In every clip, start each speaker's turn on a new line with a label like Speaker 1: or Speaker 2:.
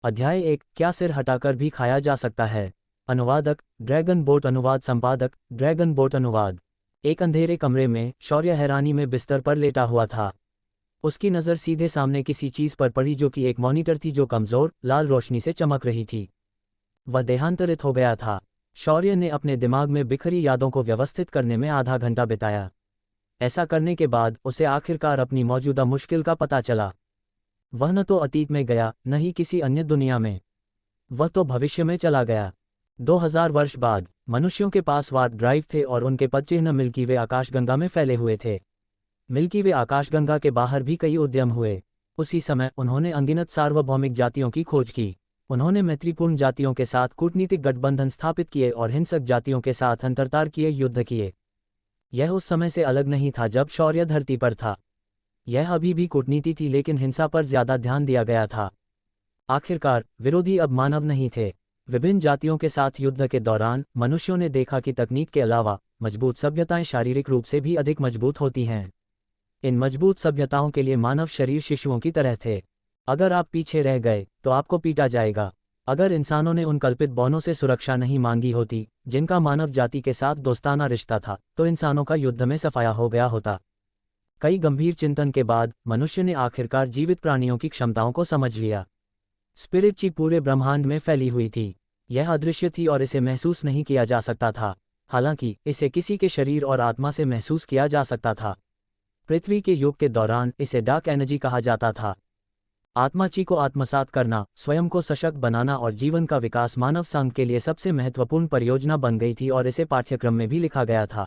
Speaker 1: अध्याय 1, क्या सिर हटाकर भी खाया जा सकता है। अनुवादक ड्रैगन बोट अनुवाद संपादक ड्रैगन बोट अनुवाद। एक अंधेरे कमरे में शौर्य हैरानी में बिस्तर पर लेटा हुआ था। उसकी नज़र सीधे सामने किसी चीज़ पर पड़ी जो कि एक मॉनिटर थी जो कमज़ोर लाल रोशनी से चमक रही थी। वह देहांतरित हो गया था। शौर्य ने अपने दिमाग में बिखरी यादों को व्यवस्थित करने में आधा घंटा बिताया। ऐसा करने के बाद उसे आखिरकार अपनी मौजूदा मुश्किल का पता चला। वह न तो अतीत में गया न ही किसी अन्य दुनिया में। वह तो भविष्य में चला गया। 2000 वर्ष बाद मनुष्यों के पास वार्प ड्राइव थे और उनके पदचिह्न मिल्की वे आकाशगंगा में फैले हुए थे। मिल्की वे आकाशगंगा के बाहर भी कई उद्यम हुए। उसी समय उन्होंने अनगिनत सार्वभौमिक जातियों की खोज की। उन्होंने मैत्रीपूर्ण जातियों के साथ कूटनीतिक गठबंधन स्थापित किए और हिंसक जातियों के साथ अंतरतारकीय युद्ध किए। यह उस समय से अलग नहीं था जब शौर्य धरती पर था। यह अभी भी कूटनीति थी, लेकिन हिंसा पर ज्यादा ध्यान दिया गया था। आखिरकार विरोधी अब मानव नहीं थे। विभिन्न जातियों के साथ युद्ध के दौरान मनुष्यों ने देखा कि तकनीक के अलावा मजबूत सभ्यताएं शारीरिक रूप से भी अधिक मजबूत होती हैं। इन मजबूत सभ्यताओं के लिए मानव शरीर शिशुओं की तरह थे। अगर आप पीछे रह गए तो आपको पीटा जाएगा। अगर इंसानों ने उन कल्पित बौनों से सुरक्षा नहीं मांगी होती जिनका मानव जाति के साथ दोस्ताना रिश्ता था, तो इंसानों का युद्ध में सफाया हो गया होता। कई गंभीर चिंतन के बाद मनुष्य ने आखिरकार जीवित प्राणियों की क्षमताओं को समझ लिया। स्पिरिट ची पूरे ब्रह्मांड में फैली हुई थी। यह अदृश्य थी और इसे महसूस नहीं किया जा सकता था, हालांकि इसे किसी के शरीर और आत्मा से महसूस किया जा सकता था। पृथ्वी के युग के दौरान इसे डार्क एनर्जी कहा जाता था। आत्मा ची को आत्मसात करना, स्वयं को सशक्त बनाना और जीवन का विकास मानव संघ के लिए सबसे महत्वपूर्ण परियोजना बन गई थी और इसे पाठ्यक्रम में भी लिखा गया था।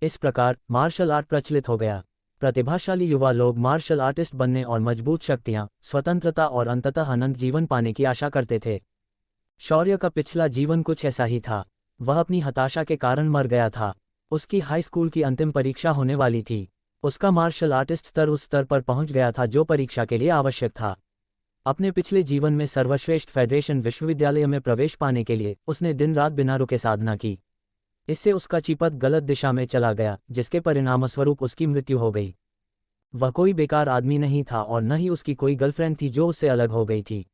Speaker 1: इस प्रकार मार्शल आर्ट प्रचलित हो गया। प्रतिभाशाली युवा लोग मार्शल आर्टिस्ट बनने और मजबूत शक्तियां, स्वतंत्रता और अंततः अनंत जीवन पाने की आशा करते थे। शौर्य का पिछला जीवन कुछ ऐसा ही था। वह अपनी हताशा के कारण मर गया था। उसकी हाई स्कूल की अंतिम परीक्षा होने वाली थी। उसका मार्शल आर्टिस्ट स्तर उस स्तर पर पहुंच गया था जो परीक्षा के लिए आवश्यक था। अपने पिछले जीवन में सर्वश्रेष्ठ फेडरेशन विश्वविद्यालय में प्रवेश पाने के लिए उसने दिन रात बिना रुके साधना की। इससे उसका चिपत गलत दिशा में चला गया, जिसके परिणामस्वरूप उसकी मृत्यु हो गई। वह कोई बेकार आदमी नहीं था और न ही उसकी कोई गर्लफ्रेंड थी जो उससे अलग हो गई थी।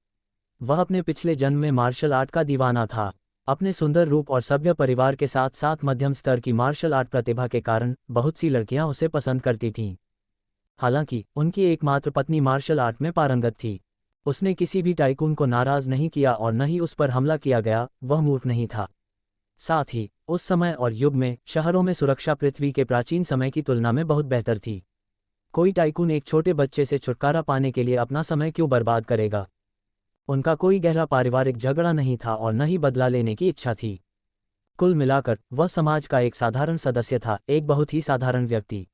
Speaker 1: वह अपने पिछले जन्म में मार्शल आर्ट का दीवाना था। अपने सुंदर रूप और सभ्य परिवार के साथ साथ मध्यम स्तर की मार्शल आर्ट प्रतिभा के कारण बहुत सी लड़कियां उसे पसंद करती थीं। हालांकि उनकी एकमात्र पत्नी मार्शल आर्ट में पारंगत थी। उसने किसी भी टाइकून को नाराज नहीं किया और न ही उस पर हमला किया गया। वह मूर्ख नहीं था। साथ ही उस समय और युग में शहरों में सुरक्षा पृथ्वी के प्राचीन समय की तुलना में बहुत बेहतर थी। कोई टाइकून एक छोटे बच्चे से छुटकारा पाने के लिए अपना समय क्यों बर्बाद करेगा। उनका कोई गहरा पारिवारिक झगड़ा नहीं था और न ही बदला लेने की इच्छा थी। कुल मिलाकर वह समाज का एक साधारण सदस्य था, एक बहुत ही साधारण व्यक्ति।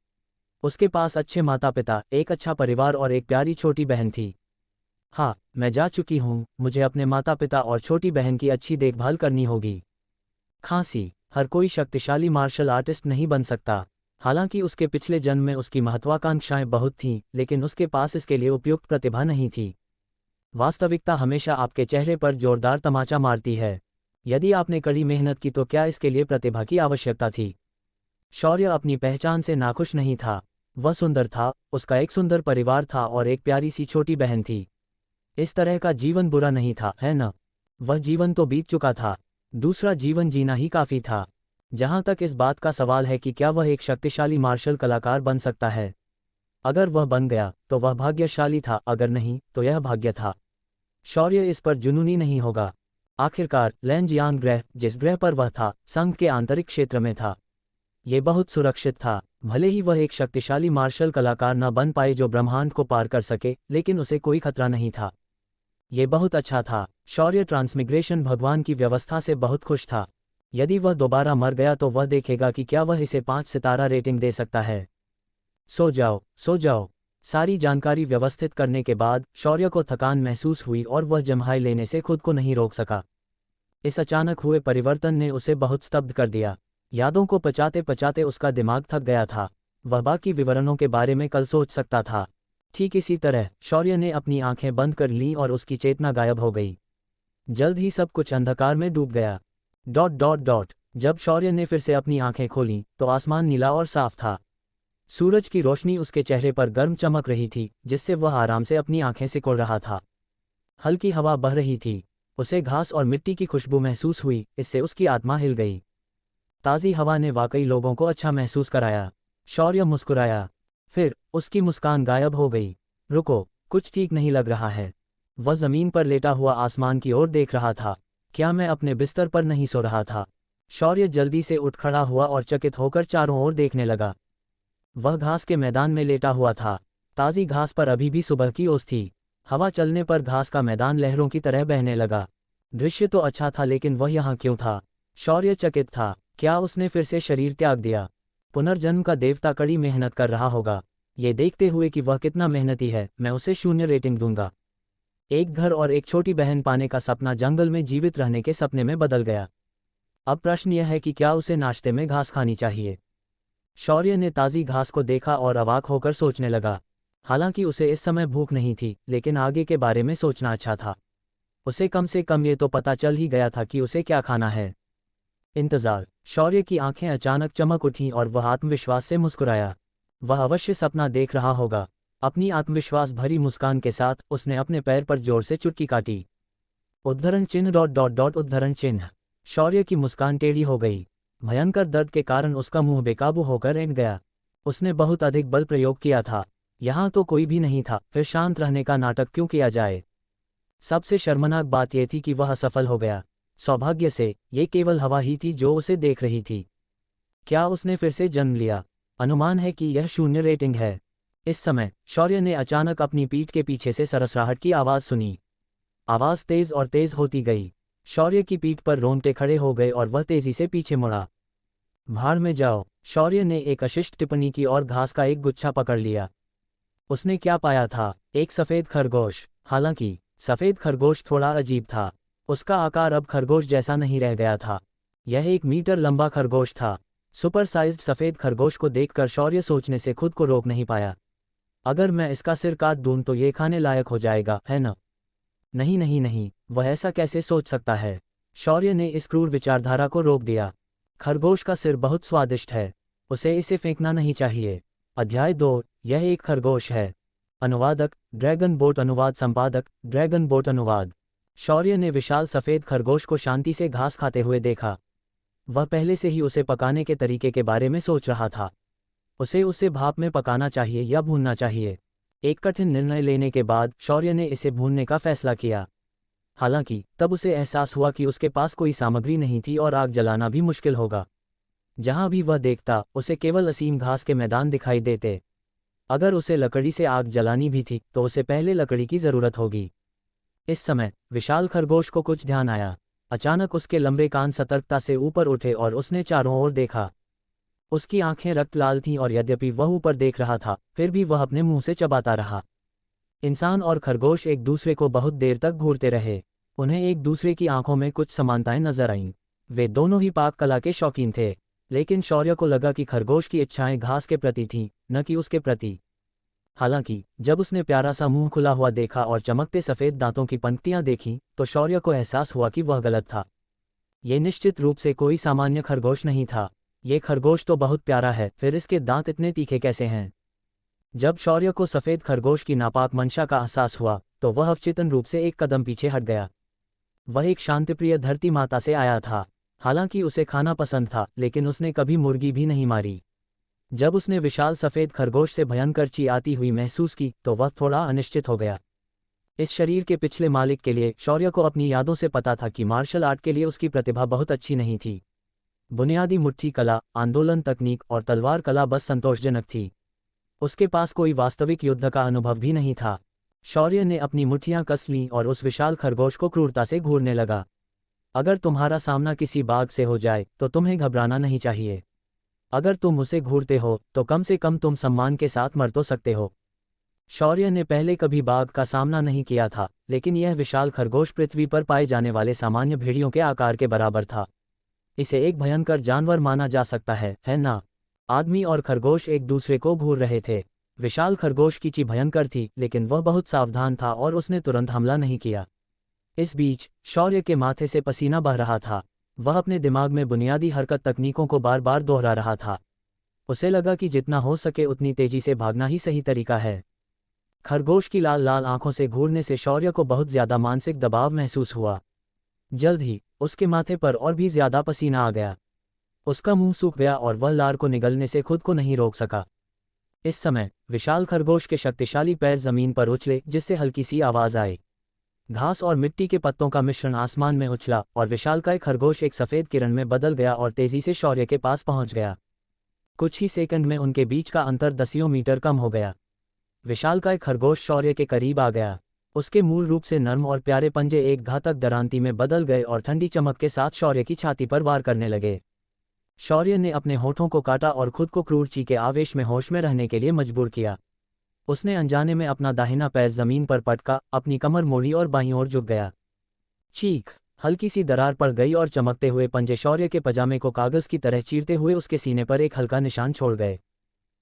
Speaker 1: उसके पास अच्छे माता पिता, एक अच्छा परिवार और एक प्यारी छोटी बहन थी। हाँ, मैं जा चुकी हूँ। मुझे अपने माता पिता और छोटी बहन की अच्छी देखभाल करनी होगी। खांसी। हर कोई शक्तिशाली मार्शल आर्टिस्ट नहीं बन सकता। हालांकि उसके पिछले जन्म में उसकी महत्वाकांक्षाएं बहुत थीं, लेकिन उसके पास इसके लिए उपयुक्त प्रतिभा नहीं थी। वास्तविकता हमेशा आपके चेहरे पर जोरदार तमाचा मारती है। यदि आपने कड़ी मेहनत की तो क्या इसके लिए प्रतिभा की आवश्यकता थी। शौर्य अपनी पहचान से नाखुश नहीं था। वह सुंदर था, उसका एक सुंदर परिवार था और एक प्यारी सी छोटी बहन थी। इस तरह का जीवन बुरा नहीं था, है न? वह जीवन तो बीत चुका था। दूसरा जीवन जीना ही काफी था। जहां तक इस बात का सवाल है कि क्या वह एक शक्तिशाली मार्शल कलाकार बन सकता है। अगर वह बन गया तो वह भाग्यशाली था, अगर नहीं तो यह भाग्य था। शौर्य इस पर जुनूनी नहीं होगा। आखिरकार लैंजियांग ग्रह, जिस ग्रह पर वह था, संघ के आंतरिक क्षेत्र में था। ये बहुत सुरक्षित था। भले ही वह एक शक्तिशाली मार्शल कलाकार न बन पाए जो ब्रह्मांड को पार कर सके, लेकिन उसे कोई खतरा नहीं था। ये बहुत अच्छा था। शौर्य ट्रांसमिग्रेशन भगवान की व्यवस्था से बहुत खुश था। यदि वह दोबारा मर गया तो वह देखेगा कि क्या वह इसे 5 सितारा रेटिंग दे सकता है। सो जाओ, सो जाओ। सारी जानकारी व्यवस्थित करने के बाद शौर्य को थकान महसूस हुई और वह जम्हाई लेने से खुद को नहीं रोक सका। इस अचानक हुए परिवर्तन ने उसे बहुत स्तब्ध कर दिया। यादों को पचाते पचाते उसका दिमाग थक गया था। वह बाकी विवरणों के बारे में कल सोच सकता था। ठीक इसी तरह शौर्य ने अपनी आंखें बंद कर लीं और उसकी चेतना गायब हो गई। जल्द ही सब कुछ अंधकार में डूब गया। ... जब शौर्य ने फिर से अपनी आंखें खोलीं तो आसमान नीला और साफ था। सूरज की रोशनी उसके चेहरे पर गर्म चमक रही थी, जिससे वह आराम से अपनी आंखें सिकोड़ रहा था। हल्की हवा बह रही थी। उसे घास और मिट्टी की खुशबू महसूस हुई, इससे उसकी आत्मा हिल गई। ताज़ी हवा ने वाकई लोगों को अच्छा महसूस कराया। शौर्य मुस्कुराया। फिर उसकी मुस्कान गायब हो गई। रुको, कुछ ठीक नहीं लग रहा है। वह जमीन पर लेटा हुआ आसमान की ओर देख रहा था। क्या मैं अपने बिस्तर पर नहीं सो रहा था? शौर्य जल्दी से उठ खड़ा हुआ और चकित होकर चारों ओर देखने लगा। वह घास के मैदान में लेटा हुआ था। ताज़ी घास पर अभी भी सुबह की ओस थी। हवा चलने पर घास का मैदान लहरों की तरह बहने लगा। दृश्य तो अच्छा था, लेकिन वह यहाँ क्यों था? शौर्य चकित था। क्या उसने फिर से शरीर त्याग दिया? पुनर्जन्म का देवता कड़ी मेहनत कर रहा होगा। ये देखते हुए कि वह कितना मेहनती है, मैं उसे 0 रेटिंग दूंगा। एक घर और एक छोटी बहन पाने का सपना जंगल में जीवित रहने के सपने में बदल गया। अब प्रश्न यह है कि क्या उसे नाश्ते में घास खानी चाहिए? शौर्य ने ताज़ी घास को देखा और अवाक होकर सोचने लगा। हालांकि उसे इस समय भूख नहीं थी, लेकिन आगे के बारे में सोचना अच्छा था। उसे कम से कम ये तो पता चल ही गया था कि उसे क्या खाना है। इंतज़ार। शौर्य की आंखें अचानक चमक उठीं और वह आत्मविश्वास से मुस्कुराया। वह अवश्य सपना देख रहा होगा। अपनी आत्मविश्वास भरी मुस्कान के साथ उसने अपने पैर पर जोर से चुटकी काटी। उद्धरण चिन्ह डॉट डॉट डॉट उद्धरण चिन्ह। शौर्य की मुस्कान टेढ़ी हो गई। भयंकर दर्द के कारण उसका मुंह बेकाबू होकर ऐंठ गया। उसने बहुत अधिक बल प्रयोग किया था। यहाँ तो कोई भी नहीं था, फिर शांत रहने का नाटक क्यों किया जाए? सबसे शर्मनाक बात यह थी कि वह असफल हो गया। सौभाग्य से ये केवल हवा ही थी जो उसे देख रही थी। क्या उसने फिर से जन्म लिया? अनुमान है कि यह 0 रेटिंग है। इस समय शौर्य ने अचानक अपनी पीठ के पीछे से सरसराहट की आवाज़ सुनी। आवाज़ तेज और तेज होती गई। शौर्य की पीठ पर रोंगटे खड़े हो गए और वह तेजी से पीछे मुड़ा। भाड़ में जाओ। शौर्य ने एक अशिष्ट टिप्पणी की और घास का एक गुच्छा पकड़ लिया। उसने क्या पाया था? एक सफ़ेद खरगोश। हालांकि सफ़ेद खरगोश थोड़ा अजीब था। उसका आकार अब खरगोश जैसा नहीं रह गया था। यह 1 मीटर लंबा खरगोश था। सुपर साइज्ड सफ़ेद खरगोश को देखकर शौर्य सोचने से खुद को रोक नहीं पाया। अगर मैं इसका सिर काट दूं तो ये खाने लायक हो जाएगा, है न? नहीं नहीं नहीं, वह ऐसा कैसे सोच सकता है? शौर्य ने इस क्रूर विचारधारा को रोक दिया। खरगोश का सिर बहुत स्वादिष्ट है। उसे इसे फेंकना नहीं चाहिए। अध्याय 2। यह एक खरगोश है। अनुवादक ड्रैगन बोट अनुवाद संपादक ड्रैगन बोट अनुवाद। शौर्य ने विशाल सफ़ेद खरगोश को शांति से घास खाते हुए देखा। वह पहले से ही उसे पकाने के तरीके के बारे में सोच रहा था। उसे भाप में पकाना चाहिए या भूनना चाहिए। एक कठिन निर्णय लेने के बाद शौर्य ने इसे भूनने का फैसला किया। हालांकि तब उसे एहसास हुआ कि उसके पास कोई सामग्री नहीं थी और आग जलाना भी मुश्किल होगा। जहां भी वह देखता उसे केवल असीम घास के मैदान दिखाई देते। अगर उसे लकड़ी से आग जलानी भी थी तो उसे पहले लकड़ी की ज़रूरत होगी। इस समय विशाल खरगोश को कुछ ध्यान आया। अचानक उसके लंबे कान सतर्कता से ऊपर उठे और उसने चारों ओर देखा। उसकी आंखें रक्त लाल थीं और यद्यपि वह ऊपर देख रहा था, फिर भी वह अपने मुंह से चबाता रहा। इंसान और खरगोश एक दूसरे को बहुत देर तक घूरते रहे। उन्हें एक दूसरे की आंखों में कुछ समानताएं नजर आईं। वे दोनों ही पाक कला के शौकीन थे, लेकिन शौर्य को लगा कि खरगोश की इच्छाएं घास के प्रति थीं, न कि उसके प्रति। हालांकि जब उसने प्यारा सा मुंह खुला हुआ देखा और चमकते सफ़ेद दांतों की पंक्तियां देखीं, तो शौर्य को एहसास हुआ कि वह गलत था। ये निश्चित रूप से कोई सामान्य खरगोश नहीं था। ये खरगोश तो बहुत प्यारा है, फिर इसके दांत इतने तीखे कैसे हैं? जब शौर्य को सफ़ेद खरगोश की नापाक मंशा का एहसास हुआ, तो वह अवचेतन रूप से एक कदम पीछे हट गया। वह एक शांतिप्रिय धरती माता से आया था। हालांकि उसे खाना पसंद था, लेकिन उसने कभी मुर्गी भी नहीं मारी। जब उसने विशाल सफ़ेद खरगोश से भयंकर ची आती हुई महसूस की, तो वह थोड़ा अनिश्चित हो गया। इस शरीर के पिछले मालिक के लिए शौर्य को अपनी यादों से पता था कि मार्शल आर्ट के लिए उसकी प्रतिभा बहुत अच्छी नहीं थी। बुनियादी मुट्ठी कला, आंदोलन तकनीक और तलवार कला बस संतोषजनक थी। उसके पास कोई वास्तविक युद्ध का अनुभव भी नहीं था। शौर्य ने अपनी मुट्ठियां कस लीं और उस विशाल खरगोश को क्रूरता से घूरने लगा। अगर तुम्हारा सामना किसी बाघ से हो जाए तो तुम्हें घबराना नहीं चाहिए। अगर तुम उसे घूरते हो तो कम से कम तुम सम्मान के साथ मर तो सकते हो। शौर्य ने पहले कभी बाघ का सामना नहीं किया था, लेकिन यह विशाल खरगोश पृथ्वी पर पाए जाने वाले सामान्य भेड़ियों के आकार के बराबर था। इसे एक भयंकर जानवर माना जा सकता है ना? आदमी और खरगोश एक दूसरे को घूर रहे थे। विशाल खरगोश की ची भयंकर थी, लेकिन वह बहुत सावधान था और उसने तुरंत हमला नहीं किया। इस बीच शौर्य के माथे से पसीना बह रहा था। वह अपने दिमाग में बुनियादी हरकत तकनीकों को बार बार दोहरा रहा था। उसे लगा कि जितना हो सके उतनी तेजी से भागना ही सही तरीका है। खरगोश की लाल लाल आंखों से घूरने से शौर्य को बहुत ज्यादा मानसिक दबाव महसूस हुआ। जल्द ही उसके माथे पर और भी ज्यादा पसीना आ गया। उसका मुंह सूख गया और वह लार को निगलने से खुद को नहीं रोक सका। इस समय विशाल खरगोश के शक्तिशाली पैर जमीन पर उछले, जिससे हल्की सी आवाज आई। घास और मिट्टी के पत्तों का मिश्रण आसमान में उछला और विशालकाय खरगोश एक सफेद किरण में बदल गया और तेजी से शौर्य के पास पहुंच गया। कुछ ही सेकंड में उनके बीच का अंतर दसियों मीटर कम हो गया। विशालकाय खरगोश शौर्य के करीब आ गया। उसके मूल रूप से नर्म और प्यारे पंजे एक घातक दरांती में बदल गए और ठंडी चमक के साथ शौर्य की छाती पर वार करने लगे। शौर्य ने अपने होठों को काटा और खुद को क्रूर ची के आवेश में होश में रहने के लिए मजबूर किया। उसने अनजाने में अपना दाहिना पैर जमीन पर पटका, अपनी कमर मोड़ी और बाईं ओर झुक गया। चीख हल्की सी दरार पड़ गई और चमकते हुए पंजे शौर्य के पजामे को कागज की तरह चीरते हुए उसके सीने पर एक हल्का निशान छोड़ गए।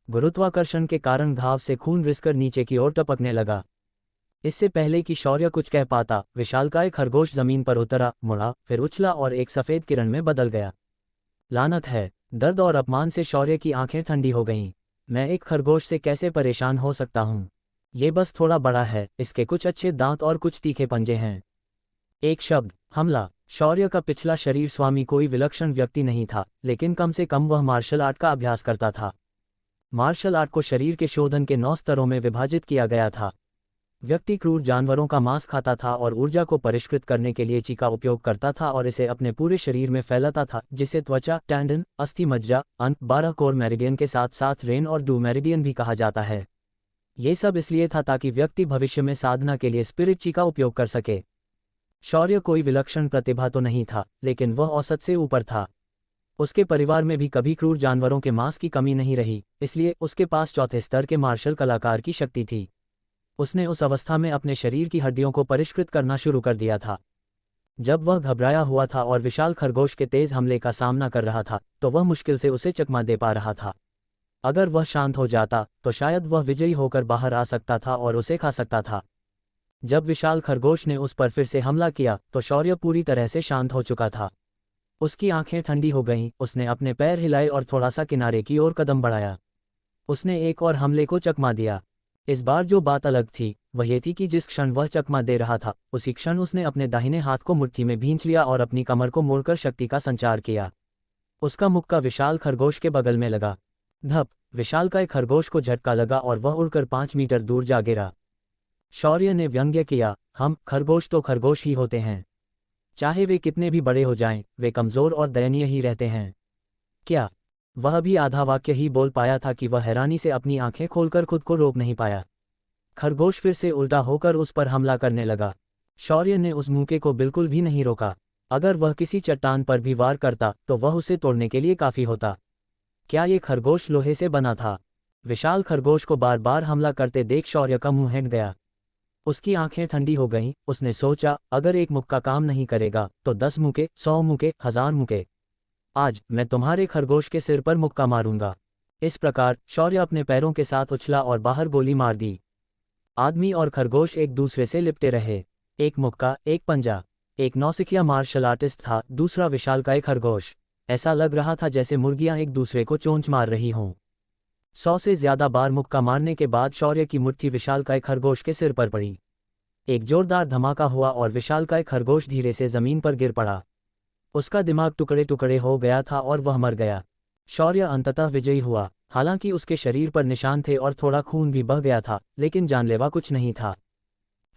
Speaker 1: गुरुत्वाकर्षण के कारण घाव से खून रिसकर नीचे की ओर टपकने लगा। इससे पहले कि शौर्य कुछ कह पाता, विशालकाय खरगोश जमीन पर उतरा, मुड़ा, फिर उछला और एक सफेद किरण में बदल गया। लानत है! दर्द और अपमान से शौर्य की आंखें ठंडी हो गईं। मैं एक खरगोश से कैसे परेशान हो सकता हूँ? ये बस थोड़ा बड़ा है, इसके कुछ अच्छे दांत और कुछ तीखे पंजे हैं। एक शब्द, हमला। शौर्य का पिछला शरीर स्वामी कोई विलक्षण व्यक्ति नहीं था, लेकिन कम से कम वह मार्शल आर्ट का अभ्यास करता था। मार्शल आर्ट को शरीर के शोधन के 9 स्तरों में विभाजित किया गया था। व्यक्ति क्रूर जानवरों का मांस खाता था और ऊर्जा को परिष्कृत करने के लिए ची का उपयोग करता था और इसे अपने पूरे शरीर में फैलाता था, जिसे त्वचा, टेंडन, अस्थि मज्जा, अंत 12 कोर मेरिडियन के साथ साथ रेन और डू मेरिडियन भी कहा जाता है। ये सब इसलिए था ताकि व्यक्ति भविष्य में साधना के लिए स्पिरिट ची का उपयोग कर सके। शौर्य कोई विलक्षण प्रतिभा तो नहीं था, लेकिन वह औसत से ऊपर था। उसके परिवार में भी कभी क्रूर जानवरों के मांस की कमी नहीं रही, इसलिए उसके पास चौथे स्तर के मार्शल कलाकार की शक्ति थी। उसने उस अवस्था में अपने शरीर की हड्डियों को परिष्कृत करना शुरू कर दिया था। जब वह घबराया हुआ था और विशाल खरगोश के तेज हमले का सामना कर रहा था, तो वह मुश्किल से उसे चकमा दे पा रहा था। अगर वह शांत हो जाता तो शायद वह विजयी होकर बाहर आ सकता था और उसे खा सकता था। जब विशाल खरगोश ने उस पर फिर से हमला किया तो शौर्य पूरी तरह से शांत हो चुका था। उसकी आंखें ठंडी हो गईं, उसने अपने पैर हिलाए और थोड़ा सा किनारे की ओर कदम बढ़ाया। उसने एक और हमले को चकमा दिया। इस बार जो बात अलग थी वह ये थी कि जिस क्षण वह चकमा दे रहा था, उसी क्षण उसने अपने दाहिने हाथ को मुट्ठी में भींच लिया और अपनी कमर को मोड़कर शक्ति का संचार किया। उसका मुक्का विशाल खरगोश के बगल में लगा। धप! विशालकाय खरगोश को झटका लगा और वह उड़कर 5 मीटर दूर जा गिरा। शौर्य ने व्यंग्य किया, हम खरगोश तो खरगोश ही होते हैं। चाहे वे कितने भी बड़े हो जाएं, वे कमजोर और दयनीय ही रहते हैं। क्या? वह भी आधा वाक्य ही बोल पाया था कि वह हैरानी से अपनी आंखें खोलकर खुद को रोक नहीं पाया। खरगोश फिर से उल्टा होकर उस पर हमला करने लगा। शौर्य ने उस मूके को बिल्कुल भी नहीं रोका। अगर वह किसी चट्टान पर भी वार करता तो वह उसे तोड़ने के लिए काफी होता। क्या ये खरगोश लोहे से बना था? विशाल खरगोश को बार बार हमला करते देख शौर्य का मुंह हिट गया। उसकी आंखें ठंडी हो गईं। उसने सोचा, अगर एक मुक्का काम नहीं करेगा तो 10 मुक्के, 100 मुक्के, 1000 मुक्के। आज मैं तुम्हारे खरगोश के सिर पर मुक्का मारूंगा। इस प्रकार शौर्य अपने पैरों के साथ उछला और बाहर गोली मार दी। आदमी और खरगोश एक दूसरे से लिपटे रहे। एक मुक्का, एक पंजा। एक नौसिखिया मार्शल आर्टिस्ट था, दूसरा विशालकाय खरगोश। ऐसा लग रहा था जैसे मुर्गियां एक दूसरे को चोंच मार रही हों। 100 से ज्यादा बार मुक्का मारने के बाद शौर्य की मुट्ठी विशालकाय खरगोश के सिर पर पड़ी। एक जोरदार धमाका हुआ और विशालकाय खरगोश धीरे से जमीन पर गिर पड़ा। उसका दिमाग टुकड़े टुकड़े हो गया था और वह मर गया। शौर्य अंततः विजयी हुआ। हालांकि उसके शरीर पर निशान थे और थोड़ा खून भी बह गया था, लेकिन जानलेवा कुछ नहीं था।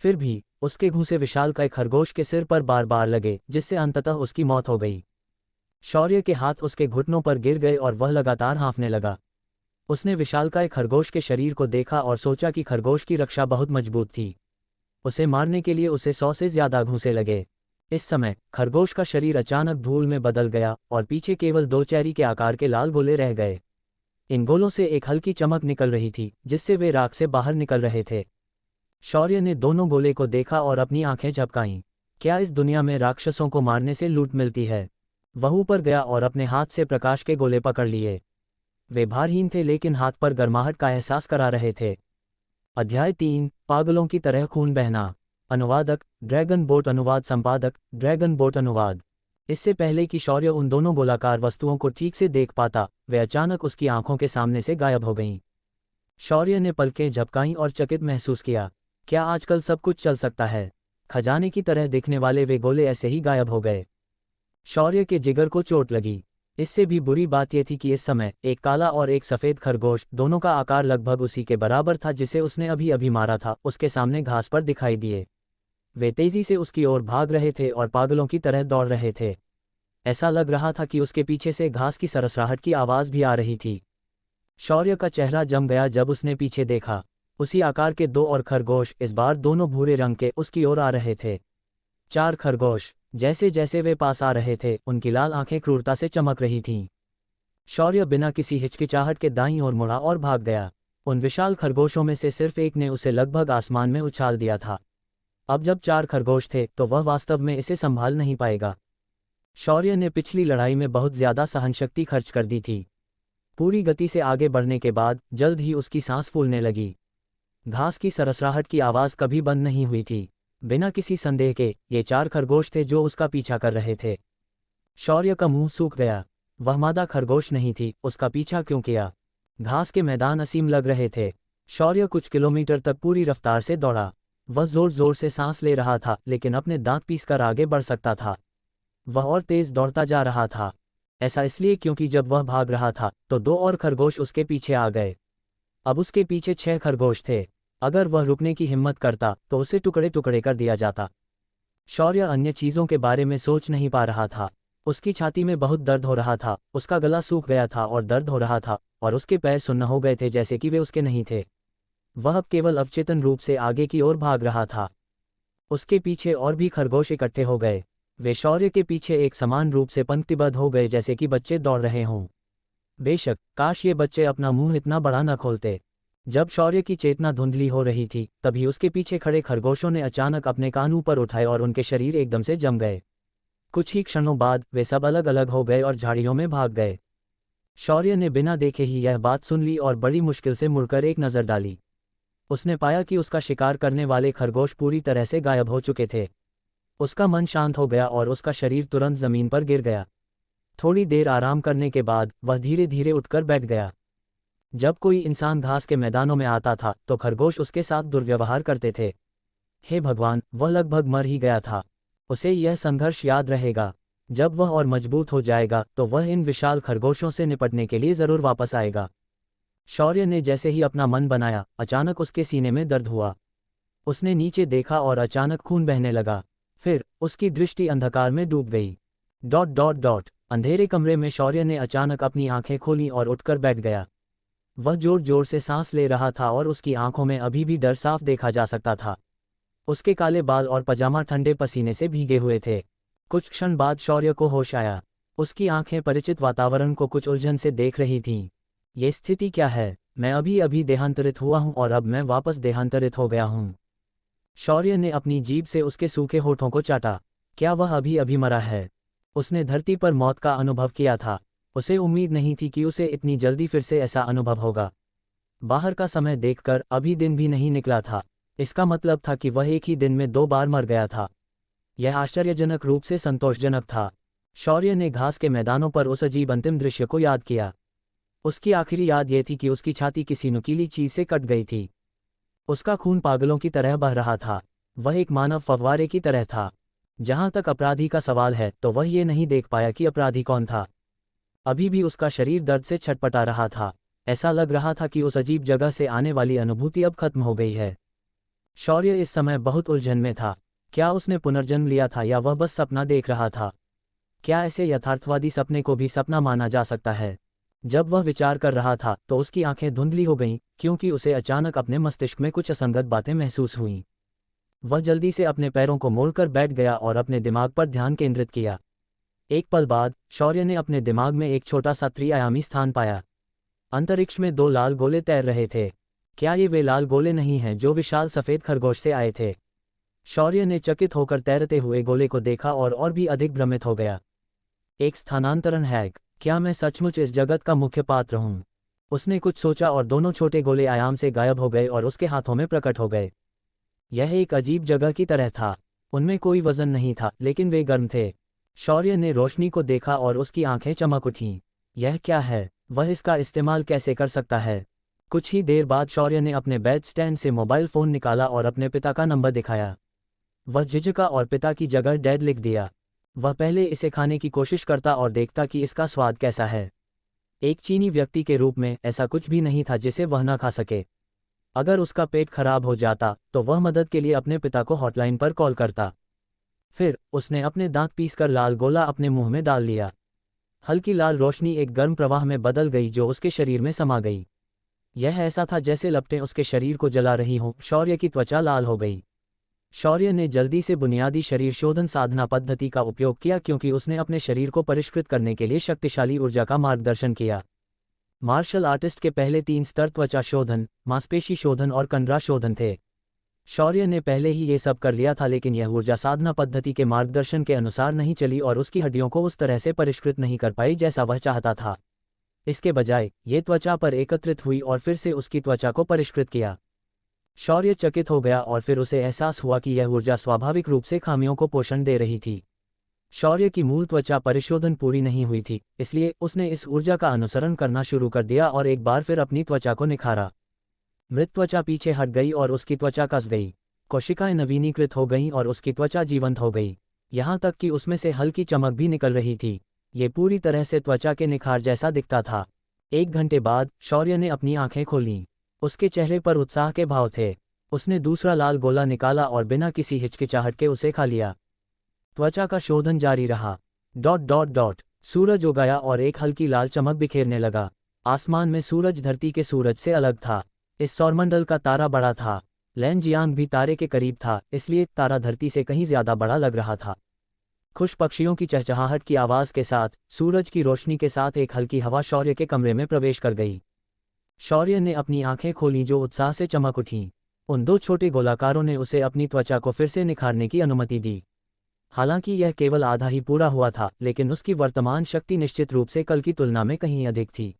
Speaker 1: फिर भी उसके घूंसे विशालकाय खरगोश के सिर पर बार बार लगे, जिससे अंततः उसकी मौत हो गई। शौर्य के हाथ उसके घुटनों पर गिर गए और वह लगातार हाँफने लगा। उसने विशालकाय खरगोश के शरीर को देखा और सोचा कि खरगोश की रक्षा बहुत मजबूत थी। उसे मारने के लिए उसे 100 से ज्यादा घूंसे लगे। इस समय खरगोश का शरीर अचानक धूल में बदल गया और पीछे केवल 2 चेरी के आकार के लाल गोले रह गए। इन गोलों से एक हल्की चमक निकल रही थी, जिससे वे राख से बाहर निकल रहे थे। शौर्य ने दोनों गोले को देखा और अपनी आंखें झपकाईं। क्या इस दुनिया में राक्षसों को मारने से लूट मिलती है? वह ऊपर गया और अपने हाथ से प्रकाश के गोले पकड़ लिए। वे भारहीन थे लेकिन हाथ पर गर्माहट का एहसास करा रहे थे। अध्याय 3, पागलों की तरह खून बहना। अनुवादक ड्रैगन बोट अनुवाद संपादक ड्रैगन बोट अनुवाद। इससे पहले कि शौर्य उन दोनों गोलाकार वस्तुओं को ठीक से देख पाता, वे अचानक उसकी आंखों के सामने से गायब हो गईं। शौर्य ने पलकें झपकाईं और चकित महसूस किया। क्या आजकल सब कुछ चल सकता है? खजाने की तरह दिखने वाले वे गोले ऐसे ही गायब हो गए। शौर्य के जिगर को चोट लगी। इससे भी बुरी बात यह थी कि इस समय एक काला और एक सफ़ेद खरगोश, दोनों का आकार लगभग उसी के बराबर था जिसे उसने अभी अभी मारा था, उसके सामने घास पर दिखाई दिए। वे तेजी से उसकी ओर भाग रहे थे और पागलों की तरह दौड़ रहे थे। ऐसा लग रहा था कि उसके पीछे से घास की सरसराहट की आवाज़ भी आ रही थी। शौर्य का चेहरा जम गया जब उसने पीछे देखा। उसी आकार के दो और खरगोश, इस बार दोनों भूरे रंग के, उसकी ओर आ रहे थे। 4 खरगोश। जैसे जैसे वे पास आ रहे थे, उनकी लाल आंखें क्रूरता से चमक रही थीं। शौर्य बिना किसी हिचकिचाहट के दाईं ओर मुड़ा और भाग गया। उन विशाल खरगोशों में से सिर्फ एक ने उसे लगभग आसमान में उछाल दिया था। अब जब 4 खरगोश थे तो वह वास्तव में इसे संभाल नहीं पाएगा। शौर्य ने पिछली लड़ाई में बहुत ज्यादा सहनशक्ति खर्च कर दी थी। पूरी गति से आगे बढ़ने के बाद जल्द ही उसकी सांस फूलने लगी। घास की सरसराहट की आवाज़ कभी बंद नहीं हुई थी। बिना किसी संदेह के ये 4 खरगोश थे जो उसका पीछा कर रहे थे। शौर्य का मुंह सूख गया। वह मादा खरगोश नहीं थी, उसका पीछा क्यों किया? घास के मैदान असीम लग रहे थे। शौर्य कुछ किलोमीटर तक पूरी रफ्तार से दौड़ा। वह जोर जोर से सांस ले रहा था, लेकिन अपने दांत पीसकर आगे बढ़ सकता था। वह और तेज दौड़ता जा रहा था। ऐसा इसलिए क्योंकि जब वह भाग रहा था तो 2 और खरगोश उसके पीछे आ गए। अब उसके पीछे 6 खरगोश थे। अगर वह रुकने की हिम्मत करता तो उसे टुकड़े टुकड़े कर दिया जाता। शौर्य अन्य चीज़ों के बारे में सोच नहीं पा रहा था। उसकी छाती में बहुत दर्द हो रहा था, उसका गला सूख गया था और दर्द हो रहा था, और उसके पैर सुन्न हो गए थे जैसे कि वे उसके नहीं थे। वह अब केवल अवचेतन रूप से आगे की ओर भाग रहा था। उसके पीछे और भी खरगोश इकट्ठे हो गए। वे शौर्य के पीछे एक समान रूप से पंक्तिबद्ध हो गए जैसे कि बच्चे दौड़ रहे हों। बेशक काश ये बच्चे अपना मुंह इतना बड़ा न खोलते। जब शौर्य की चेतना धुंधली हो रही थी तभी उसके पीछे खड़े खरगोशों ने अचानक अपने कान ऊपर उठाए और उनके शरीर एकदम से जम गए। कुछ ही क्षणों बाद वे सब अलग अलग हो गए और झाड़ियों में भाग गए। शौर्य ने बिना देखे ही यह बात सुन ली और बड़ी मुश्किल से मुड़कर एक नज़र डाली। उसने पाया कि उसका शिकार करने वाले खरगोश पूरी तरह से गायब हो चुके थे। उसका मन शांत हो गया और उसका शरीर तुरंत जमीन पर गिर गया। थोड़ी देर आराम करने के बाद वह धीरे धीरे उठकर बैठ गया। जब कोई इंसान घास के मैदानों में आता था तो खरगोश उसके साथ दुर्व्यवहार करते थे। हे भगवान, वह लगभग मर ही गया था। उसे यह संघर्ष याद रहेगा। जब वह और मजबूत हो जाएगा तो वह इन विशाल खरगोशों से निपटने के लिए ज़रूर वापस आएगा। शौर्य ने जैसे ही अपना मन बनाया, अचानक उसके सीने में दर्द हुआ। उसने नीचे देखा और अचानक खून बहने लगा। फिर उसकी दृष्टि अंधकार में डूब गई। Dot dot dot. अंधेरे कमरे में शौर्य ने अचानक अपनी आंखें खोलीं और उठकर बैठ गया। वह जोर जोर से सांस ले रहा था और उसकी आंखों में अभी भी डर साफ देखा जा सकता था। उसके काले बाल और पजामा ठंडे पसीने से भीगे हुए थे। कुछ क्षण बाद शौर्य को होश आया। उसकी आंखें परिचित वातावरण को कुछ उलझन से देख रही थीं। ये स्थिति क्या है? मैं अभी अभी देहांतरित हुआ हूं और अब मैं वापस देहांतरित हो गया हूं। शौर्य ने अपनी जीभ से उसके सूखे होठों को चाटा। क्या वह अभी अभी मरा है? उसने धरती पर मौत का अनुभव किया था। उसे उम्मीद नहीं थी कि उसे इतनी जल्दी फिर से ऐसा अनुभव होगा। बाहर का समय देखकर अभी दिन भी नहीं निकला था। इसका मतलब था कि वह एक ही दिन में 2 बार मर गया था। यह आश्चर्यजनक रूप से संतोषजनक था। शौर्य ने घास के मैदानों पर उस अजीब अंतिम दृश्य को याद किया। उसकी आखिरी याद यह थी कि उसकी छाती किसी नुकीली चीज से कट गई थी। उसका खून पागलों की तरह बह रहा था। वह एक मानव फव्वारे की तरह था। जहां तक अपराधी का सवाल है तो वह ये नहीं देख पाया कि अपराधी कौन था। अभी भी उसका शरीर दर्द से छटपटा रहा था। ऐसा लग रहा था कि उस अजीब जगह से आने वाली अनुभूति अब खत्म हो गई है। शौर्य इस समय बहुत उलझन में था। क्या उसने पुनर्जन्म लिया था या वह बस सपना देख रहा था? क्या ऐसे यथार्थवादी सपने को भी सपना माना जा सकता है? जब वह विचार कर रहा था तो उसकी आंखें धुंधली हो गईं क्योंकि उसे अचानक अपने मस्तिष्क में कुछ असंगत बातें महसूस हुईं। वह जल्दी से अपने पैरों को मोड़कर बैठ गया और अपने दिमाग पर ध्यान केंद्रित किया। एक पल बाद शौर्य ने अपने दिमाग में एक छोटा सा त्रिआयामी स्थान पाया। अंतरिक्ष में 2 लाल गोले तैर रहे थे। क्या ये वे लाल गोले नहीं हैं जो विशाल सफ़ेद खरगोश से आए थे? शौर्य ने चकित होकर तैरते हुए गोले को देखा और भी अधिक भ्रमित हो गया। एक स्थानांतरण हैक। क्या मैं सचमुच इस जगत का मुख्य पात्र हूँ? उसने कुछ सोचा और दोनों छोटे गोले आयाम से गायब हो गए और उसके हाथों में प्रकट हो गए। यह एक अजीब जगह की तरह था। उनमें कोई वजन नहीं था लेकिन वे गर्म थे। शौर्य ने रोशनी को देखा और उसकी आंखें चमक उठीं। यह क्या है? वह इसका इस्तेमाल कैसे कर सकता है? कुछ ही देर बाद शौर्य ने अपने बेड स्टैंड से मोबाइल फ़ोन निकाला और अपने पिता का नंबर दिखाया। वह झिझका और पिता की जगह डैड लिख दिया। वह पहले इसे खाने की कोशिश करता और देखता कि इसका स्वाद कैसा है। एक चीनी व्यक्ति के रूप में ऐसा कुछ भी नहीं था जिसे वह न खा सके। अगर उसका पेट खराब हो जाता तो वह मदद के लिए अपने पिता को हॉटलाइन पर कॉल करता। फिर उसने अपने दांत पीसकर लाल गोला अपने मुंह में डाल लिया। हल्की लाल रोशनी एक गर्म प्रवाह में बदल गई जो उसके शरीर में समा गई। यह ऐसा था जैसे लपटें उसके शरीर को जला रही हों। शौर्य की त्वचा लाल हो गई। शौर्य ने जल्दी से बुनियादी शरीर शोधन साधना पद्धति का उपयोग किया क्योंकि उसने अपने शरीर को परिष्कृत करने के लिए शक्तिशाली ऊर्जा का मार्गदर्शन किया। मार्शल आर्टिस्ट के पहले 3 स्तर त्वचा शोधन, मांसपेशी शोधन और कंडरा शोधन थे। शौर्य ने पहले ही ये सब कर लिया था, लेकिन यह ऊर्जा साधना पद्धति के मार्गदर्शन के अनुसार नहीं चली और उसकी हड्डियों को उस तरह से परिष्कृत नहीं कर पाई जैसा वह चाहता था। इसके बजाय ये त्वचा पर एकत्रित हुई और फिर से उसकी त्वचा को परिष्कृत किया। शौर्य चकित हो गया और फिर उसे एहसास हुआ कि यह ऊर्जा स्वाभाविक रूप से खामियों को पोषण दे रही थी। शौर्य की मूल त्वचा परिशोधन पूरी नहीं हुई थी, इसलिए उसने इस ऊर्जा का अनुसरण करना शुरू कर दिया और एक बार फिर अपनी त्वचा को निखारा। मृत त्वचा पीछे हट गई और उसकी त्वचा कस गई। कोशिकाएं नवीनीकृत हो गईं और उसकी त्वचा जीवंत हो गई, यहाँ तक कि उसमें से हल्की चमक भी निकल रही थी। ये पूरी तरह से त्वचा के निखार जैसा दिखता था। 1 घंटे बाद शौर्य ने अपनी आंखें खोलीं। उसके चेहरे पर उत्साह के भाव थे। उसने दूसरा लाल गोला निकाला और बिना किसी हिचकिचाहट के उसे खा लिया। त्वचा का शोधन जारी रहा। ... सूरज उगाया और एक हल्की लाल चमक बिखेरने लगा। आसमान में सूरज धरती के सूरज से अलग था। इस सौरमंडल का तारा बड़ा था। लैनजियांग भी तारे के करीब था, इसलिए तारा धरती से कहीं ज्यादा बड़ा लग रहा था। खुश पक्षियों की चहचहाहट की आवाज़ के साथ सूरज की रोशनी के साथ एक हल्की हवा शौर्य के कमरे में प्रवेश कर गई। शौर्य ने अपनी आंखें खोलीं जो उत्साह से चमक उठीं। उन 2 छोटे गोलाकारों ने उसे अपनी त्वचा को फिर से निखारने की अनुमति दी। हालांकि यह केवल आधा ही पूरा हुआ था, लेकिन उसकी वर्तमान शक्ति निश्चित रूप से कल की तुलना में कहीं अधिक थी।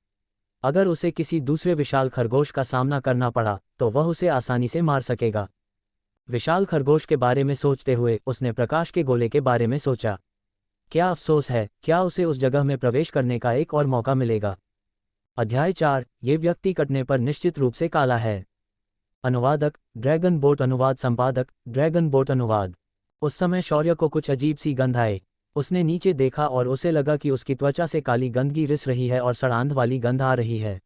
Speaker 1: अगर उसे किसी दूसरे विशाल खरगोश का सामना करना पड़ा तो वह उसे आसानी से मार सकेगा। विशाल खरगोश के बारे में सोचते हुए उसने प्रकाश के गोले के बारे में सोचा। क्या अफसोस है, क्या उसे उस जगह में प्रवेश करने का एक और मौका मिलेगा। अध्याय 4। ये व्यक्ति कटने पर निश्चित रूप से काला है। अनुवादक ड्रैगन बोट अनुवाद संपादक ड्रैगन बोट अनुवाद। उस समय शौर्य को कुछ अजीब सी गंध आई। उसने नीचे देखा और उसे लगा कि उसकी त्वचा से काली गंदगी रिस रही है और सड़ांध वाली गंध आ रही है।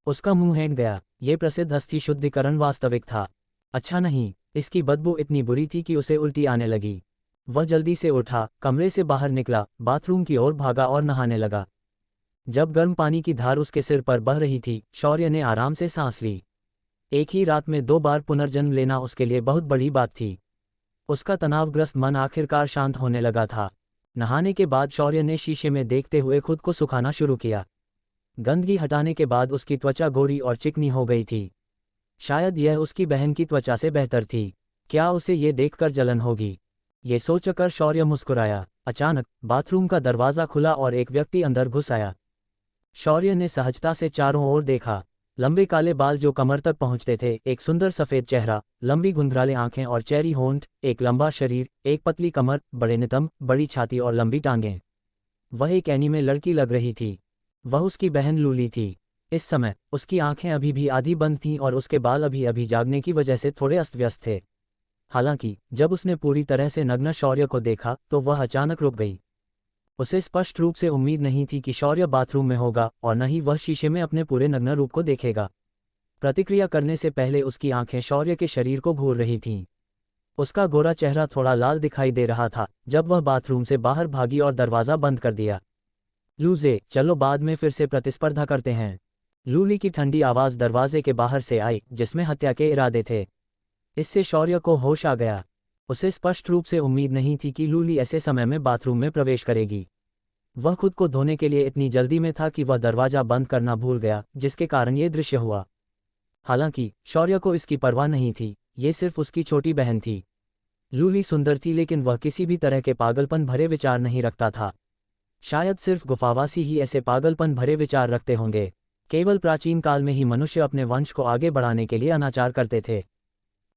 Speaker 1: उसका मुंह हेंट गया। ये प्रसिद्ध अस्थि शुद्धिकरण वास्तविक था। अच्छा नहीं, इसकी बदबू इतनी बुरी थी कि उसे उल्टी आने लगी। वह जल्दी से उठा, कमरे से बाहर निकला, बाथरूम की ओर भागा और नहाने लगा। जब गर्म पानी की धार उसके सिर पर बह रही थी, शौर्य ने आराम से सांस ली। एक ही रात में 2 बार पुनर्जन्म लेना उसके लिए बहुत बड़ी बात थी। उसका तनावग्रस्त मन आखिरकार शांत होने लगा था। नहाने के बाद शौर्य ने शीशे में देखते हुए खुद को सुखाना शुरू किया। गंदगी हटाने के बाद उसकी त्वचा गोरी और चिकनी हो गई थी। शायद यह उसकी बहन की त्वचा से बेहतर थी। क्या उसे ये देखकर जलन होगी? ये सोचकर शौर्य मुस्कुराया। अचानक बाथरूम का दरवाज़ा खुला और एक व्यक्ति अंदर घुस आया। शौर्य ने सहजता से चारों ओर देखा। लंबे काले बाल जो कमर तक पहुंचते थे, एक सुंदर सफ़ेद चेहरा, लंबी घुंघराले आंखें और चेरी होंठ, एक लंबा शरीर, एक पतली कमर, बड़े नितंब, बड़ी छाती और लंबी टांगें। वह एक एनीमे लड़की लग रही थी। वह उसकी बहन लूली थी। इस समय उसकी आंखें अभी भी आधी बंद थीं और उसके बाल अभी अभी जागने की वजह से थोड़े अस्त व्यस्त थे। हालांकि जब उसने पूरी तरह से नग्न शौर्य को देखा तो वह अचानक रुक गई। उसे स्पष्ट रूप से उम्मीद नहीं थी कि शौर्य बाथरूम में होगा और न ही वह शीशे में अपने पूरे नग्न रूप को देखेगा। प्रतिक्रिया करने से पहले उसकी आंखें शौर्य के शरीर को घूर रही थीं। उसका गोरा चेहरा थोड़ा लाल दिखाई दे रहा था जब वह बाथरूम से बाहर भागी और दरवाज़ा बंद कर दिया। लूजे, चलो बाद में फिर से प्रतिस्पर्धा करते हैं। लूली की ठंडी आवाज़ दरवाजे के बाहर से आई जिसमें हत्या के इरादे थे। इससे शौर्य को होश आ गया। उसे स्पष्ट रूप से उम्मीद नहीं थी कि लूली ऐसे समय में बाथरूम में प्रवेश करेगी। वह खुद को धोने के लिए इतनी जल्दी में था कि वह दरवाज़ा बंद करना भूल गया, जिसके कारण ये दृश्य हुआ। हालांकि शौर्य को इसकी परवाह नहीं थी, ये सिर्फ उसकी छोटी बहन थी। लूली सुंदर थी लेकिन वह किसी भी तरह के पागलपन भरे विचार नहीं रखता था। शायद सिर्फ गुफावासी ही ऐसे पागलपन भरे विचार रखते होंगे। केवल प्राचीन काल में ही मनुष्य अपने वंश को आगे बढ़ाने के लिए अनाचार करते थे।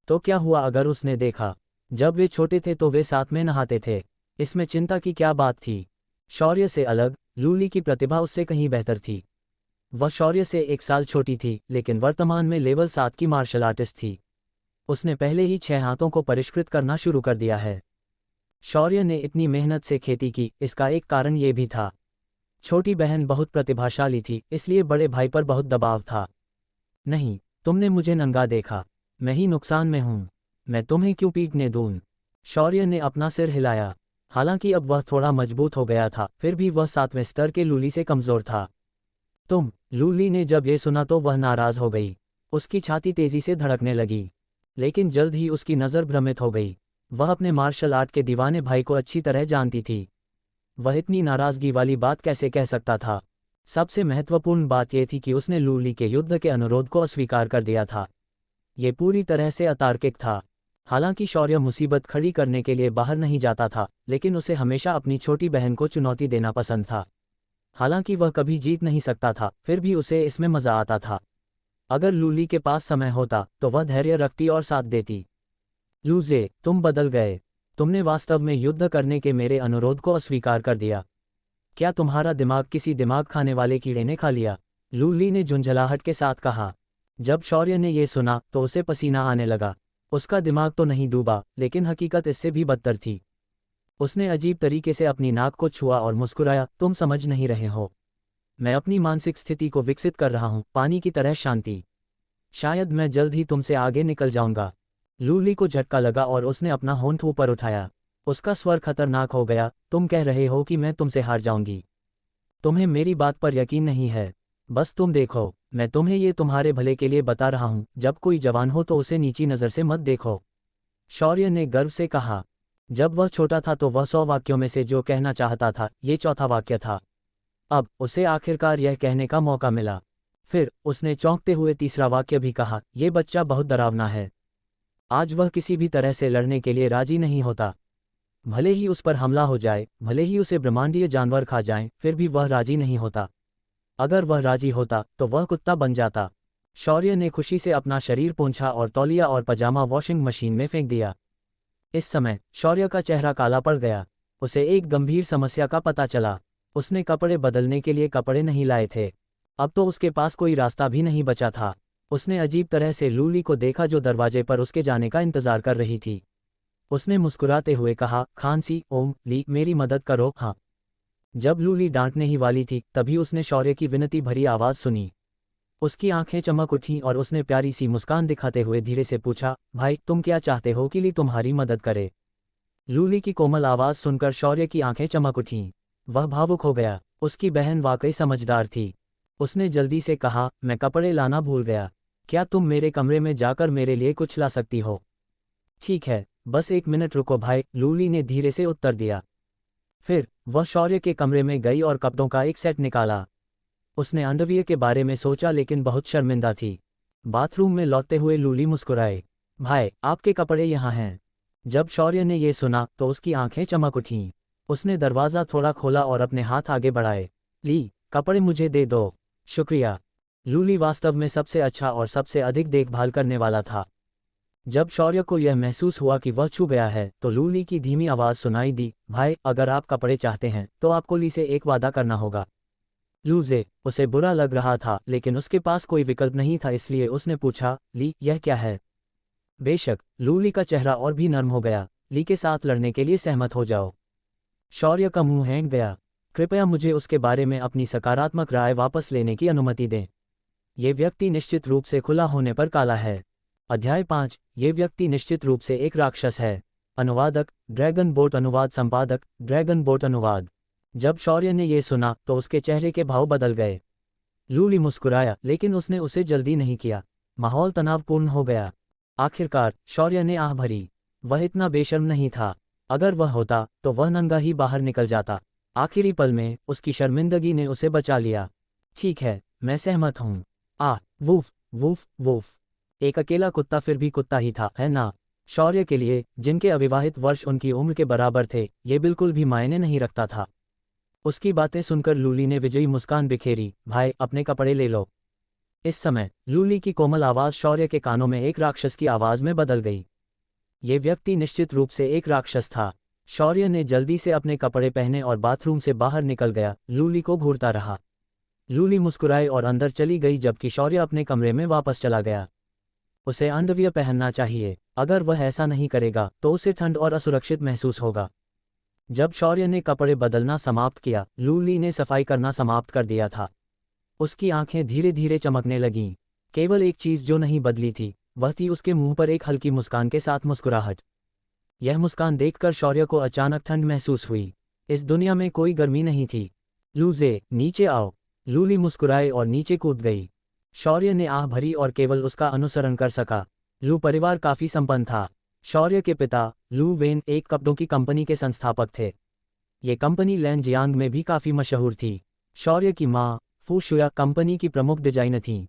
Speaker 1: तो क्या हुआ अगर उसने देखा? जब वे छोटे थे तो वे साथ में नहाते थे। इसमें चिंता की क्या बात थी? शौर्य से अलग लूली की प्रतिभा उससे कहीं बेहतर थी। वह शौर्य से 1 साल छोटी थी, लेकिन वर्तमान में लेवल 7 की मार्शल आर्टिस्ट थी। उसने पहले ही 6 हाथों को परिष्कृत करना शुरू कर दिया है। शौर्य ने इतनी मेहनत से खेती की, इसका एक कारण ये भी था। छोटी बहन बहुत प्रतिभाशाली थी, इसलिए बड़े भाई पर बहुत दबाव था। नहीं, तुमने मुझे नंगा देखा, मैं ही नुकसान में हूं, मैं तुम्हें क्यों पीटने दूं? शौर्य ने अपना सिर हिलाया। हालांकि अब वह थोड़ा मजबूत हो गया था, फिर भी वह 7वें स्तर के लूली से कमजोर था। तुम, लूली ने जब ये सुना तो वह नाराज हो गई। उसकी छाती तेजी से धड़कने लगी, लेकिन जल्द ही उसकी नज़र भ्रमित हो गई। वह अपने मार्शल आर्ट के दीवाने भाई को अच्छी तरह जानती थी। वह इतनी नाराज़गी वाली बात कैसे कह सकता था? सबसे महत्वपूर्ण बात यह थी कि उसने लूली के युद्ध के अनुरोध को अस्वीकार कर दिया था। ये पूरी तरह से अतार्किक था। हालांकि शौर्य मुसीबत खड़ी करने के लिए बाहर नहीं जाता था, लेकिन उसे हमेशा अपनी छोटी बहन को चुनौती देना पसंद था। हालांकि वह कभी जीत नहीं सकता था, फिर भी उसे इसमें मज़ा आता था। अगर लूली के पास समय होता तो वह धैर्य रखती और साथ देती। लूजे, तुम बदल गए। तुमने वास्तव में युद्ध करने के मेरे अनुरोध को अस्वीकार कर दिया। क्या तुम्हारा दिमाग किसी दिमाग खाने वाले कीड़े ने खा लिया? लूली ने झुंझलाहट के साथ कहा। जब शौर्य ने यह सुना तो उसे पसीना आने लगा। उसका दिमाग तो नहीं डूबा, लेकिन हकीकत इससे भी बदतर थी। उसने अजीब तरीके से अपनी नाक को छुआ और मुस्कुराया। तुम समझ नहीं रहे हो, मैं अपनी मानसिक स्थिति को विकसित कर रहा हूं, पानी की तरह शांति। शायद मैं जल्द ही तुमसे आगे निकल जाऊंगा। लूली को झटका लगा और उसने अपना होंठ ऊपर उठाया। उसका स्वर खतरनाक हो गया। तुम कह रहे हो कि मैं तुमसे हार जाऊंगी? तुम्हें मेरी बात पर यकीन नहीं है? बस तुम देखो, मैं तुम्हें ये तुम्हारे भले के लिए बता रहा हूं। जब कोई जवान हो तो उसे नीची नज़र से मत देखो, शौर्य ने गर्व से कहा। जब वह छोटा था तो वह 100 वाक्यों में से जो कहना चाहता था, ये चौथा वाक्य था। अब उसे आखिरकार यह कहने का मौका मिला। फिर उसने चौंकते हुए तीसरा वाक्य भी कहा, यह बच्चा बहुत डरावना है। आज वह किसी भी तरह से लड़ने के लिए राजी नहीं होता। भले ही उस पर हमला हो जाए, भले ही उसे ब्रह्मांडीय जानवर खा जाएं, फिर भी वह राजी नहीं होता। अगर वह राजी होता तो वह कुत्ता बन जाता। शौर्य ने खुशी से अपना शरीर पोंछा और तौलिया और पजामा वॉशिंग मशीन में फेंक दिया। इस समय शौर्य का चेहरा काला पड़ गया। उसे एक गंभीर समस्या का पता चला। उसने कपड़े बदलने के लिए कपड़े नहीं लाए थे। अब तो उसके पास कोई रास्ता भी नहीं बचा था। उसने अजीब तरह से लूली को देखा जो दरवाजे पर उसके जाने का इंतजार कर रही थी। उसने मुस्कुराते हुए कहा, खांसी, ओम, ली, मेरी मदद करो। हाँ। जब लूली डांटने ही वाली थी तभी उसने शौर्य की विनती भरी आवाज़ सुनी। उसकी आंखें चमक उठीं और उसने प्यारी सी मुस्कान दिखाते हुए धीरे से पूछा, भाई तुम क्या चाहते हो कि ली तुम्हारी मदद करे? लूली की कोमल आवाज़ सुनकर शौर्य की आंखें चमक उठीं। वह भावुक हो गया। उसकी बहन वाकई समझदार थी। उसने जल्दी से कहा, मैं कपड़े लाना भूल गया। क्या तुम मेरे कमरे में जाकर मेरे लिए कुछ ला सकती हो? ठीक है, बस 1 मिनट रुको भाई, लूली ने धीरे से उत्तर दिया। फिर वह शौर्य के कमरे में गई और कपड़ों का एक सेट निकाला। उसने अंडरवियर के बारे में सोचा लेकिन बहुत शर्मिंदा थी। बाथरूम में लौटते हुए लूली मुस्कुराए, भाई आपके कपड़े यहाँ हैं। जब शौर्य ने यह सुना तो उसकी आंखें चमक उठीं। उसने दरवाज़ा थोड़ा खोला और अपने हाथ आगे बढ़ाए। ली, कपड़े मुझे दे दो। शुक्रिया। लूली वास्तव में सबसे अच्छा और सबसे अधिक देखभाल करने वाला था। जब शौर्य को यह महसूस हुआ कि वह छू गया है तो लूली की धीमी आवाज़ सुनाई दी, भाई अगर आप कपड़े चाहते हैं तो आपको ली से एक वादा करना होगा। लूजे, उसे बुरा लग रहा था लेकिन उसके पास कोई विकल्प नहीं था, इसलिए उसने पूछा, ली यह क्या है? बेशक। लूली का चेहरा और भी नर्म हो गया। ली के साथ लड़ने के लिए सहमत हो जाओ। शौर्य का मुंह हैंग गया। कृपया मुझे उसके बारे में अपनी सकारात्मक राय वापस लेने की अनुमति दें। ये व्यक्ति निश्चित रूप से खुला होने पर काला है। अध्याय 5। ये व्यक्ति निश्चित रूप से एक राक्षस है। अनुवादक, ड्रैगन बोट अनुवाद संपादक, ड्रैगन बोट अनुवाद। जब शौर्य ने यह सुना तो उसके चेहरे के भाव बदल गए। लूली मुस्कुराया लेकिन उसने उसे जल्दी नहीं किया। माहौल तनावपूर्ण हो गया। आखिरकार शौर्य ने आह भरी। वह इतना बेशर्म नहीं था। अगर वह होता तो वह नंगा ही बाहर निकल जाता। आखिरी पल में उसकी शर्मिंदगी ने उसे बचा लिया। ठीक है, मैं सहमत हूँ। Woof woof woof. एक अकेला कुत्ता फिर भी कुत्ता ही था, है ना? शौर्य के लिए, जिनके अविवाहित वर्ष उनकी उम्र के बराबर थे, ये बिल्कुल भी मायने नहीं रखता था। उसकी बातें सुनकर लूली ने विजयी मुस्कान बिखेरी, भाई अपने कपड़े ले लो। इस समय लूली की कोमल आवाज़ शौर्य के कानों में एक राक्षस की आवाज़ में बदल गई। ये व्यक्ति निश्चित रूप से एक राक्षस था। शौर्य ने जल्दी से अपने कपड़े पहने और बाथरूम से बाहर निकल गया। लूली को घूरता रहा। लूली मुस्कुराई और अंदर चली गई जबकि शौर्य अपने कमरे में वापस चला गया। उसे अंडरवियर पहनना चाहिए, अगर वह ऐसा नहीं करेगा तो उसे ठंड और असुरक्षित महसूस होगा। जब शौर्य ने कपड़े बदलना समाप्त किया, लूली ने सफाई करना समाप्त कर दिया था। उसकी आंखें धीरे धीरे चमकने लगीं। केवल एक चीज़ जो नहीं बदली थी, वह थी उसके मुंह पर एक हल्की मुस्कान के साथ मुस्कुराहट। यह मुस्कान देखकर शौर्य को अचानक ठंड महसूस हुई। इस दुनिया में कोई गर्मी नहीं थी। लूजे, नीचे आओ। लूली मुस्कुराई और नीचे कूद गई। शौर्य ने आह भरी और केवल उसका अनुसरण कर सका। लू परिवार काफी संपन्न था। शौर्य के पिता लू वेन एक कपड़ों की कंपनी के संस्थापक थे। ये कंपनी लैनजियांग में भी काफी मशहूर थी। शौर्य की मां फू शुया कंपनी की प्रमुख डिजाइनर थीं।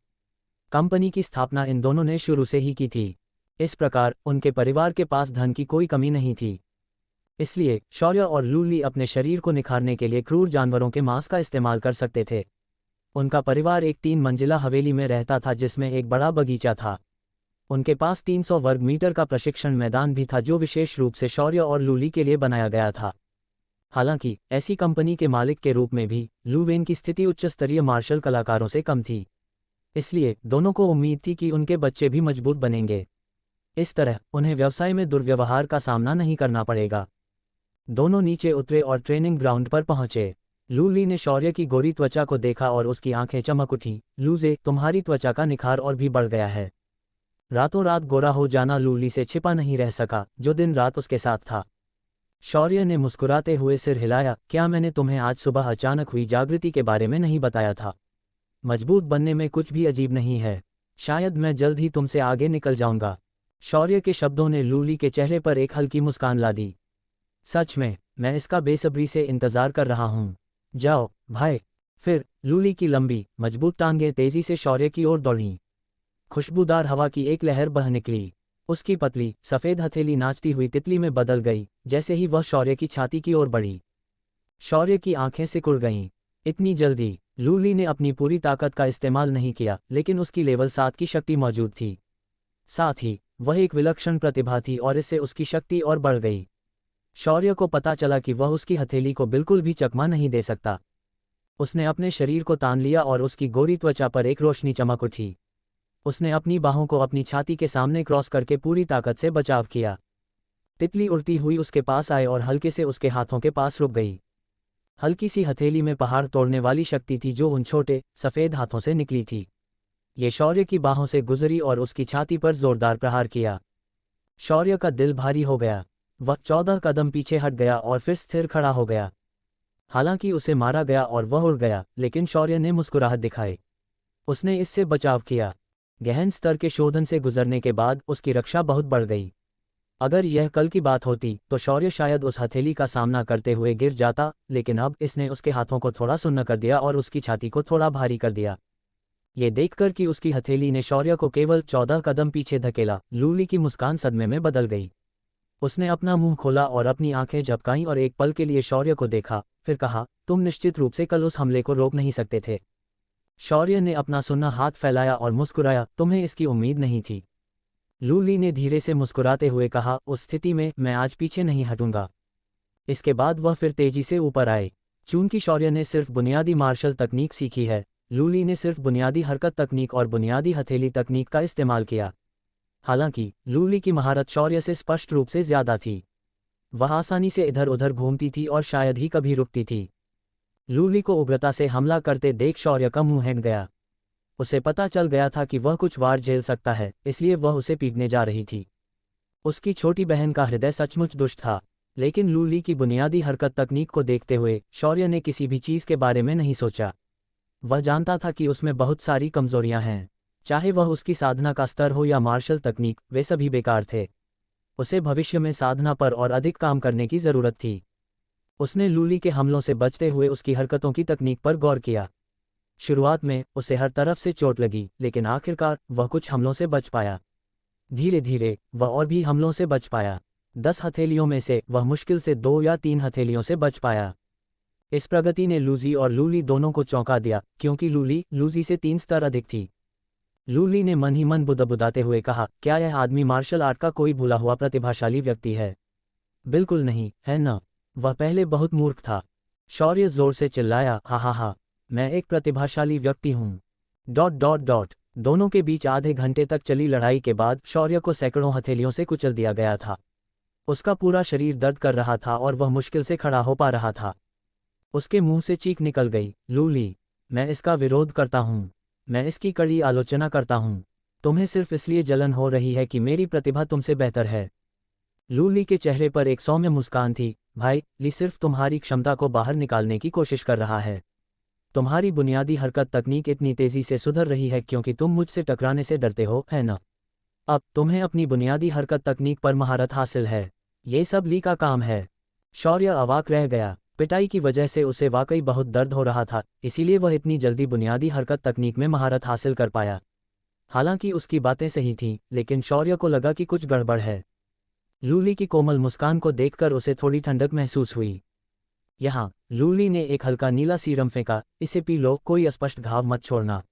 Speaker 1: कंपनी की स्थापना इन दोनों ने शुरू से ही की थी। इस प्रकार उनके परिवार के पास धन की कोई कमी नहीं थी। इसलिए शौर्य और लूली अपने शरीर को निखारने के लिए क्रूर जानवरों के मांस का इस्तेमाल कर सकते थे। उनका परिवार एक 3 मंजिला हवेली में रहता था जिसमें एक बड़ा बगीचा था। उनके पास 300 वर्ग मीटर का प्रशिक्षण मैदान भी था जो विशेष रूप से शौर्य और लूली के लिए बनाया गया था। हालांकि ऐसी कंपनी के मालिक के रूप में भी लू वेन की स्थिति उच्च स्तरीय मार्शल कलाकारों से कम थी। इसलिए दोनों को उम्मीद थी कि उनके बच्चे भी मजबूत बनेंगे। इस तरह उन्हें व्यवसाय में दुर्व्यवहार का सामना नहीं करना पड़ेगा। दोनों नीचे उतरे और ट्रेनिंग ग्राउंड पर पहुंचे। लूली ने शौर्य की गोरी त्वचा को देखा और उसकी आंखें चमक उठी। लूजे, तुम्हारी त्वचा का निखार और भी बढ़ गया है। रातों रात गोरा हो जाना लूली से छिपा नहीं रह सका, जो दिन रात उसके साथ था। शौर्य ने मुस्कुराते हुए सिर हिलाया। क्या मैंने तुम्हें आज सुबह अचानक हुई जागृति के बारे में नहीं बताया था? मजबूत बनने में कुछ भी अजीब नहीं है। शायद मैं जल्द ही तुमसे आगे निकल जाऊंगा। शौर्य के शब्दों ने लूली के चेहरे पर एक हल्की मुस्कान ला दी। सच में, मैं इसका बेसब्री से इंतजार कर रहा हूं। जाओ भाई। फिर लूली की लंबी मजबूत टांगें तेजी से शौर्य की ओर दौड़ीं। खुशबूदार हवा की एक लहर बह निकली। उसकी पतली सफेद हथेली नाचती हुई तितली में बदल गई जैसे ही वह शौर्य की छाती की ओर बढ़ी। शौर्य की आंखें सिकुड़ गईं। इतनी जल्दी? लूली ने अपनी पूरी ताकत का इस्तेमाल नहीं किया, लेकिन उसकी लेवल 7 की शक्ति मौजूद थी। साथ ही वह एक विलक्षण प्रतिभा थी और इससे उसकी शक्ति और बढ़ गई। शौर्य को पता चला कि वह उसकी हथेली को बिल्कुल भी चकमा नहीं दे सकता। उसने अपने शरीर को तान लिया और उसकी गोरी त्वचा पर एक रोशनी चमक उठी। उसने अपनी बाहों को अपनी छाती के सामने क्रॉस करके पूरी ताकत से बचाव किया। तितली उड़ती हुई उसके पास आए और हल्के से उसके हाथों के पास रुक गई। हल्की सी हथेली में पहाड़ तोड़ने वाली शक्ति थी जो उन छोटे सफ़ेद हाथों से निकली थी। ये शौर्य की बाहों से गुजरी और उसकी छाती पर जोरदार प्रहार किया। शौर्य का दिल भारी हो गया। वह 14 कदम पीछे हट गया और फिर स्थिर खड़ा हो गया। हालांकि उसे मारा गया और वह उड़ गया, लेकिन शौर्य ने मुस्कुराहट दिखाई। उसने इससे बचाव किया। गहन स्तर के शोधन से गुजरने के बाद उसकी रक्षा बहुत बढ़ गई। अगर यह कल की बात होती तो शौर्य शायद उस हथेली का सामना करते हुए गिर जाता, लेकिन अब इसने उसके हाथों को थोड़ा सुन्न कर दिया और उसकी छाती को थोड़ा भारी कर दिया। ये देखकर कि उसकी हथेली ने शौर्य को केवल 14 कदम पीछे धकेला, लूली की मुस्कान सदमे में बदल गई। उसने अपना मुंह खोला और अपनी आंखें झपकाईं और एक पल के लिए शौर्य को देखा, फिर कहा, तुम निश्चित रूप से कल उस हमले को रोक नहीं सकते थे। शौर्य ने अपना सुन्ना हाथ फैलाया और मुस्कुराया, तुम्हें इसकी उम्मीद नहीं थी। लूली ने धीरे से मुस्कुराते हुए कहा, उस स्थिति में मैं आज पीछे नहीं हटूंगा। इसके बाद वह फिर तेजी से ऊपर आए। चूंकि शौर्य ने सिर्फ बुनियादी मार्शल तकनीक सीखी है, लूली ने सिर्फ बुनियादी हरकत तकनीक और बुनियादी हथेली तकनीक का इस्तेमाल किया। हालांकि लूली की महारत शौर्य से स्पष्ट रूप से ज्यादा थी। वह आसानी से इधर उधर घूमती थी और शायद ही कभी रुकती थी। लूली को उग्रता से हमला करते देख शौर्य का मुंह हेंट गया। उसे पता चल गया था कि वह कुछ वार झेल सकता है, इसलिए वह उसे पीटने जा रही थी। उसकी छोटी बहन का हृदय सचमुच दुष्ट था, लेकिन लूली की बुनियादी हरकत तकनीक को देखते हुए शौर्य ने किसी भी चीज़ के बारे में नहीं सोचा। वह जानता था कि उसमें बहुत सारी कमजोरियां हैं। चाहे वह उसकी साधना का स्तर हो या मार्शल तकनीक, वे सभी बेकार थे। उसे भविष्य में साधना पर और अधिक काम करने की ज़रूरत थी। उसने लूली के हमलों से बचते हुए उसकी हरकतों की तकनीक पर गौर किया। शुरुआत में उसे हर तरफ से चोट लगी, लेकिन आखिरकार वह कुछ हमलों से बच पाया। धीरे धीरे वह और भी हमलों से बच पाया। 10 हथेलियों में से वह मुश्किल से 2 या 3 हथेलियों से बच पाया। इस प्रगति ने लूजी और लूली दोनों को चौंका दिया, क्योंकि लूली लूजी से 3 स्तर अधिक थी। लूली ने मन ही मन बुदबुदाते हुए कहा, क्या यह आदमी मार्शल आर्ट का कोई भूला हुआ प्रतिभाशाली व्यक्ति है? बिल्कुल नहीं, है न? वह पहले बहुत मूर्ख था। शौर्य जोर से चिल्लाया, हा हा हा। मैं एक प्रतिभाशाली व्यक्ति हूँ। दोनों के बीच आधे घंटे तक चली लड़ाई के बाद शौर्य को सैकड़ों हथेलियों से कुचल दिया गया था। उसका पूरा शरीर दर्द कर रहा था और वह मुश्किल से खड़ा हो पा रहा था। उसके मुंह से चीख निकल गई, लूली, मैं इसका विरोध करता हूँ। मैं इसकी कड़ी आलोचना करता हूँ। तुम्हें सिर्फ इसलिए जलन हो रही है कि मेरी प्रतिभा तुमसे बेहतर है। लूली के चेहरे पर एक सौम्य मुस्कान थी। भाई, ली सिर्फ तुम्हारी क्षमता को बाहर निकालने की कोशिश कर रहा है। तुम्हारी बुनियादी हरकत तकनीक इतनी तेजी से सुधर रही है क्योंकि तुम मुझसे टकराने से डरते हो, है ना? अब तुम्हें अपनी बुनियादी हरकत तकनीक पर महारत हासिल है। ये सब ली का काम है। शौर्य अवाक रह गया। पिटाई की वजह से उसे वाकई बहुत दर्द हो रहा था, इसीलिए वह इतनी जल्दी बुनियादी हरकत तकनीक में महारत हासिल कर पाया। हालांकि उसकी बातें सही थीं, लेकिन शौर्य को लगा कि कुछ गड़बड़ है। लूली की कोमल मुस्कान को देखकर उसे थोड़ी ठंडक महसूस हुई। यहाँ लूली ने एक हल्का नीला सीरम फेंका, इसे पी लो, कोई अस्पष्ट घाव मत छोड़ना।